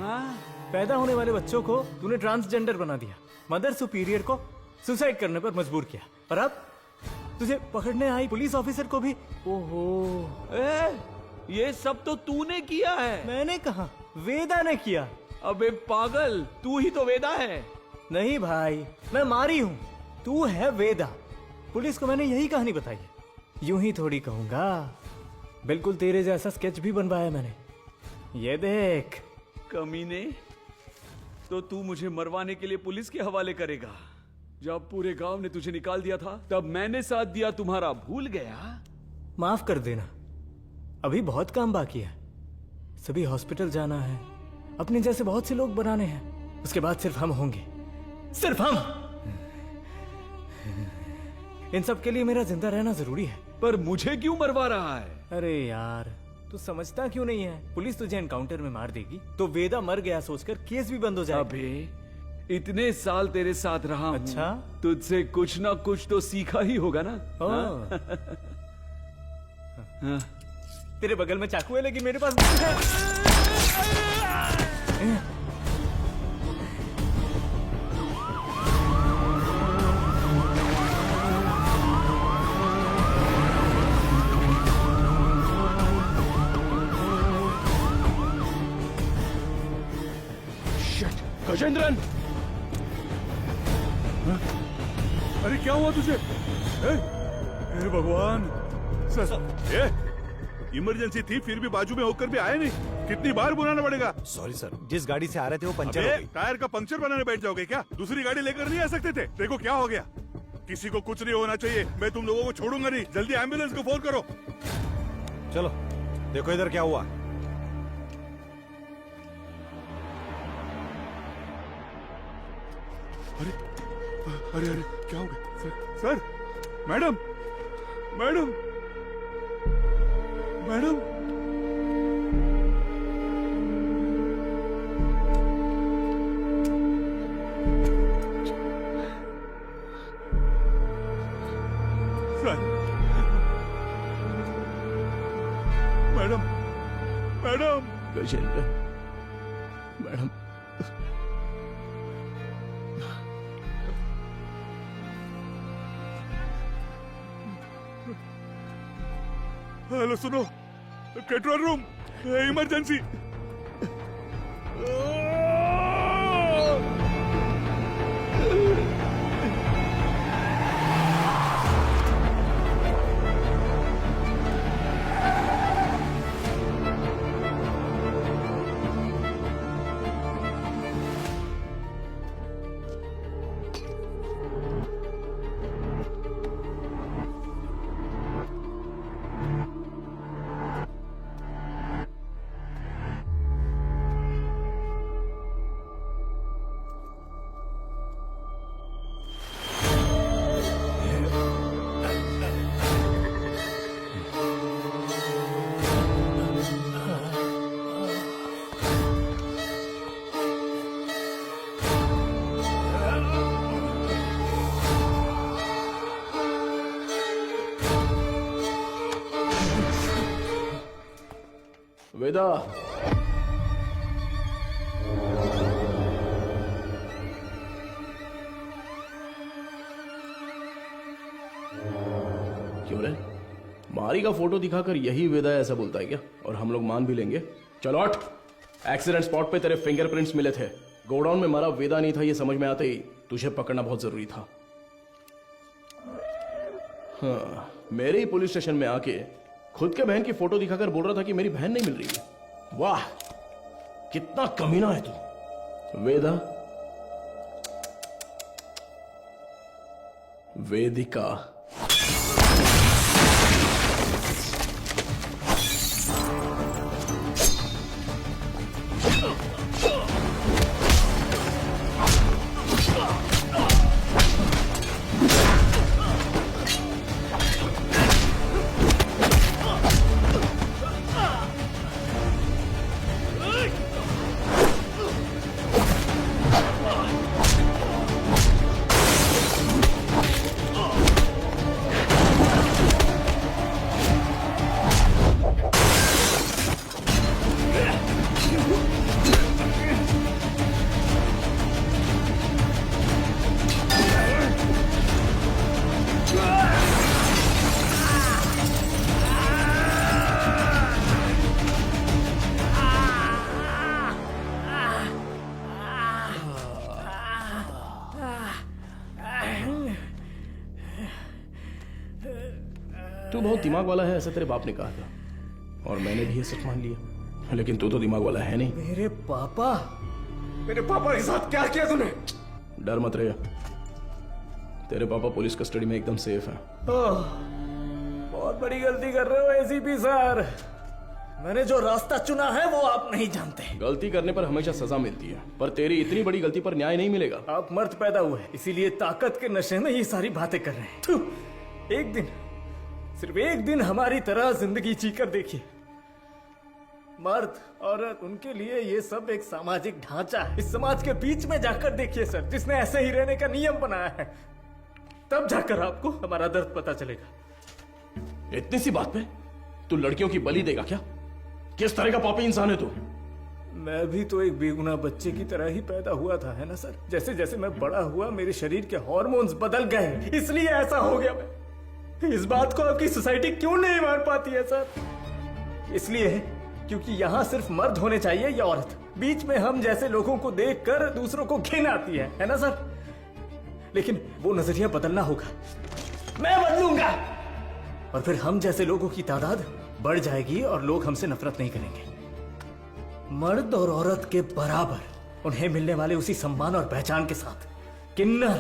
पैदा होने वाले बच्चों को तूने ट्रांसजेंडर बना दिया। मदर सुपीरियर को सुसाइड करने पर मजबूर किया। और अब तुझे पकड़ने आई पुलिस ऑफिसर को भी। ओहो, ये सब तो तूने किया है। मैंने कहा, वेदा ने किया। अबे पागल, तू ही तो वेदा है। नहीं भाई, मैं मारी हूँ, तू है वेदा। पुलिस को मैंने यही कहानी बताई है। यूं ही थोड़ी कहूंगा, बिल्कुल तेरे जैसा स्केच भी बनवाया मैंने। ये देख। कमीने, तो तू मुझे मरवाने के लिए पुलिस के हवाले करेगा? जब पूरे गांव ने तुझे निकाल दिया था तब मैंने साथ दिया तुम्हारा, भूल गया? माफ कर देना, अभी बहुत काम बाकी है। सभी हॉस्पिटल जाना है, अपने जैसे बहुत से लोग बनाने हैं। उसके बाद सिर्फ हम होंगे, सिर्फ हम। इन सब के लिए मेरा जिंदा रहना जरूरी है। पर मुझे क्यों मरवा रहा है? अरे यार, तू समझता क्यों नहीं है? पुलिस तुझे एनकाउंटर में मार देगी तो वेदा मर गया सोचकर केस भी बंद हो जाएगा। अबे इतने साल तेरे साथ रहा हूं, अच्छा, तुझसे कुछ ना कुछ तो सीखा ही होगा ना। हाँ? तेरे बगल में चाकू है लेकिन मेरे पास गजेंद्रन, अरे क्या हुआ तुझे? हे भगवान सर, इमरजेंसी थी फिर भी बाजू में होकर भी आए नहीं। कितनी बार बुलाना पड़ेगा? सॉरी सर, जिस गाड़ी से आ रहे थे वो पंचर हो गई। टायर का पंक्चर बनाने बैठ जाओगे क्या? दूसरी गाड़ी लेकर नहीं आ सकते थे? देखो क्या हो गया। किसी को कुछ नहीं होना चाहिए, मैं तुम लोगों को छोड़ूंगा नहीं। जल्दी एम्बुलेंस को फोन करो। चलो देखो इधर क्या हुआ। अरे अरे अरे क्या हो गया? Sir, madam madam madam, sir, madam madam, Gajendra, madam, hello सुनो, कंट्रोल रूम, इमरजेंसी। वेदा, क्यों रे? मारी का फोटो दिखाकर यही वेदा ऐसा बोलता है क्या? और हम लोग मान भी लेंगे? चलो हट। एक्सीडेंट स्पॉट पे तेरे फिंगरप्रिंट्स मिले थे। गोडाउन में मारा वेदा नहीं था ये समझ में आते ही तुझे पकड़ना बहुत जरूरी था। हाँ, मेरे ही पुलिस स्टेशन में आके खुद के बहन की फोटो दिखाकर बोल रहा था कि मेरी बहन नहीं मिल रही है। वाह, कितना कमीना है तू। वेदा, वेदिका, तू बहुत दिमाग वाला है, ऐसा तेरे बाप ने कहा था और मैंने भी ये सच मान लिया। लेकिन तू तो दिमाग वाला है नहीं। मेरे पापा के साथ क्या किया तूने? डर मत रहे, तेरे पापा पुलिस कस्टडी में एकदम सेफ हैं। बहुत बड़ी गलती कर रहे हो एसीपी सर। मैंने जो रास्ता चुना है वो आप नहीं जानते। गलती करने पर हमेशा सजा मिलती है, पर तेरी इतनी बड़ी गलती पर न्याय नहीं मिलेगा। आप मर्द पैदा हुए, इसीलिए ताकत के नशे में ये सारी बातें कर रहे हैं। थू, एक दिन, सिर्फ एक दिन हमारी तरह जिंदगी जीकर देखिए। मर्द औरत उनके लिए ये सब एक सामाजिक ढांचा है। इस समाज के बीच में जाकर देखिए सर, जिसने ऐसे ही रहने का नियम बनाया है, तब जाकर आपको हमारा दर्द पता चलेगा। इतनी सी बात पे तू लड़कियों की बलि देगा क्या? किस तरह का पापी इंसान है तू? मैं भी तो एक बेगुनाह बच्चे की तरह ही पैदा हुआ था, है ना सर? जैसे जैसे मैं बड़ा हुआ मेरे शरीर के हार्मोन्स बदल गए, इसलिए ऐसा हो गया। मैं इस बात को आपकी सोसाइटी क्यों नहीं मान पाती है सर? इसलिए क्योंकि यहाँ सिर्फ मर्द होने चाहिए या औरत। बीच में हम जैसे लोगों को देखकर दूसरों को घिन आती है ना सर? लेकिन वो नजरिया बदलना होगा। मैं बदलूंगा और फिर हम जैसे लोगों की तादाद बढ़ जाएगी और लोग हमसे नफरत नहीं करेंगे। मर्द और औरत के बराबर उन्हें मिलने वाले उसी सम्मान और पहचान के साथ किन्नर,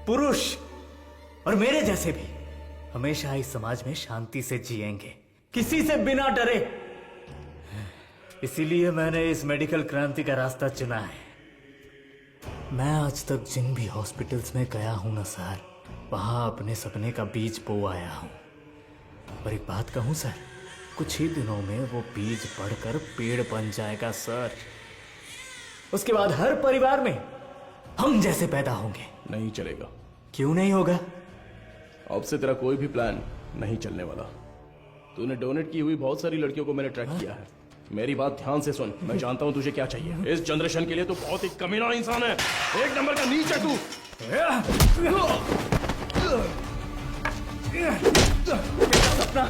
पुरुष और मेरे जैसे भी हमेशा इस समाज में शांति से जिएंगे, किसी से बिना डरे। इसीलिए मैंने इस मेडिकल क्रांति का रास्ता चुना है। मैं आज तक जिन भी हॉस्पिटल्स में गया हूं ना सर, वहां अपने सपने का बीज बो आया हूं। और एक बात कहूं सर, कुछ ही दिनों में वो बीज बढ़कर पेड़ बन जाएगा सर। उसके बाद हर परिवार में हम जैसे पैदा होंगे। नहीं चलेगा। क्यों नहीं होगा? अब से तेरा कोई भी प्लान नहीं चलने वाला। तूने डोनेट की हुई बहुत सारी लड़कियों को मैंने ट्रैक किया है। मेरी बात ध्यान से सुन, मैं जानता हूं तुझे क्या चाहिए। इस जनरेशन के लिए तू बहुत ही कमीना इंसान है, एक नंबर का नीच है तू। सपना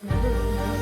है